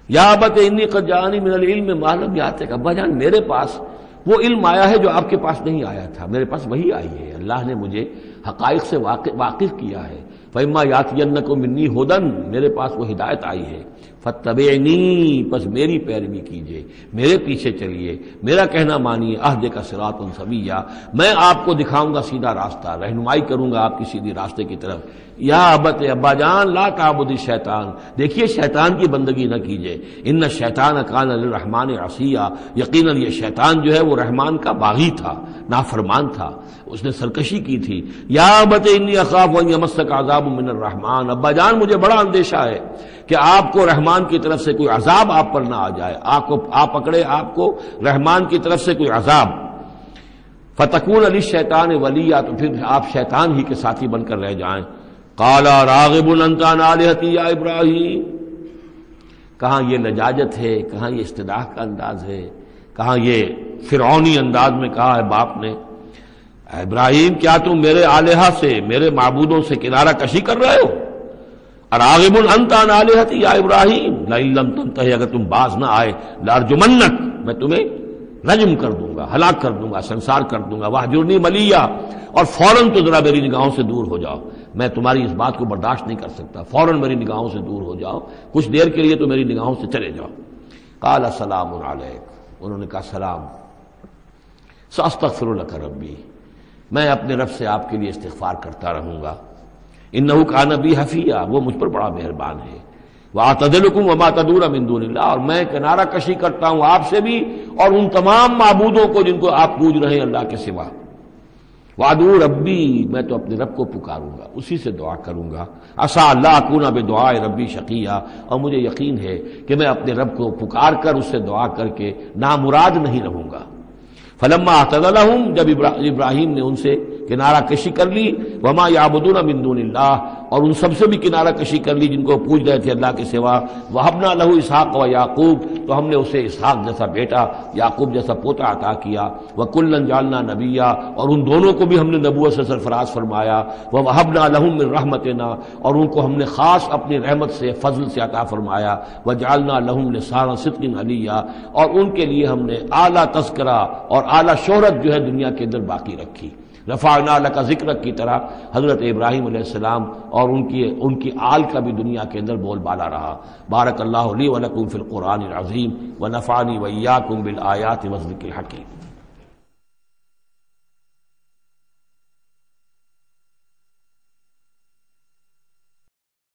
یا ابت انی قد جاءنی من العلم ما لم یاتک، ابا جان میرے پاس وہ علم آیا ہے جو آپ کے پاس نہیں آیا تھا، میرے پاس وہی آئی ہے، اللہ نے مجھے حقائق سے واقف کیا ہے۔ فإما یأتینکم منی ھدی، میرے پاس وہ ہدایت آئی ہے، فاتبعنی، پس میری پیروی کیجئے، میرے پیچھے چلیے، میرا کہنا مانیے، اہدک صراطا سویا، میں آپ کو دکھاؤں گا سیدھا راستہ، رہنمائی کروں گا آپ کی سیدھی راستے کی طرف۔ یا ابت، ابا جان، لا تعبد الشیطان، دیکھیے شیطان کی بندگی نہ کیجئے، ان الشیطان کان للرحمن عصیا، یقیناً یہ شیطان جو ہے وہ رحمان کا باغی تھا، نافرمان تھا، اس نے سرکشی کی تھی۔ یا ابت انی اخاف ان یمسک عذاب من الرحمن، ابا جان مجھے بڑا اندیشہ ہے کہ آپ کو رحمان کی طرف سے کوئی عذاب آپ پر نہ آ جائے، آپ پکڑے آپ کو رحمان کی طرف سے کوئی عذاب۔ فتکون للشیطان ولیا، تو پھر آپ شیطان ہی کے ساتھی بن کر رہ جائیں۔ قال راغب انت عن آلہتی یا ابراہیم، کہاں یہ لجاجت ہے، کہاں یہ استدعاء کا انداز ہے، کہاں یہ فرعونی انداز میں کہا ہے باپ نے، اے ابراہیم کیا تم میرے آلہہ سے، میرے معبودوں سے کنارہ کشی کر رہے ہو؟ راغب انت عن آلہتی یا ابراہیم لئن لم تنتہی، اگر تم باز نہ آئے، لارجمنک، میں تمہیں رجم کر دوں گا، ہلاک کر دوں گا، سنسار کر دوں گا، واہجرنی ملیہ، اور فوراً تو ذرا میری نگاہوں سے دور ہو جاؤ، میں تمہاری اس بات کو برداشت نہیں کر سکتا، فوراً میری نگاہوں سے دور ہو جاؤ، کچھ دیر کے لیے تو میری نگاہوں سے چلے جاؤ۔ قال سلام علیک، انہوں نے کہا سلام، ساستغفر لک ربی، میں اپنے رب سے آپ کے لیے استغفار کرتا رہوں گا، انہ کان بی حفیہ، وہ مجھ پر بڑا مہربان ہے، واعتزلکم وما تدعون من دون اللہ، اور میں کنارہ کشی کرتا ہوں آپ سے بھی اور ان تمام معبودوں کو جن کو آپ پوج رہے ہیں اللہ کے سوا۔ وادعو ربی، میں تو اپنے رب کو پکاروں گا، اسی سے دعا کروں گا، عسى اللہ اکون بدعاء ربی شقیا، اور مجھے یقین ہے کہ میں اپنے رب کو پکار کر اس سے دعا کر کے نامراد نہیں رہوں گا۔ فلما اعتزلہم، جب ابراہیم نے ان سے کنارہ کشی کر لی، وما یعبدون من دون اللہ، اور ان سب سے بھی کنارہ کشی کر لی جن کو پوچھ رہے تھے اللہ کے سوا. وَهَبْنَا لَهُ اسحاق وَيَعْقُوب، تو ہم نے اسے اسحاق جیسا بیٹا، یعقوب جیسا پوتا عطا کیا. وَكُلًّا جَعَلْنَا نَبِيًّا، اور ان دونوں کو بھی ہم نے نبوت سے سرفراز فرمایا. وَوَهَبْنَا لَهُم مِّن رَحْمَتِنَا، اور ان کو ہم نے خاص اپنی رحمت سے فضل سے عطا فرمایا. وَجَعَلْنَا لَهُمْ لِسَانَ صِدْقٍ عَلِيًّا، اور ان کے لیے ہم نے اعلیٰ تذکرہ اور اعلیٰ شہرت جو ہے دنیا کے اندر باقی رکھی. رفعنا لک ذکرک کی طرح حضرت ابراہیم علیہ السلام اور ان کی آل کا بھی دنیا کے اندر بول بالا رہا. بارک اللہ لی ولکم فی القرآن العظیم ونفعنی وإیاکم بالآیات والذکر الحکیم.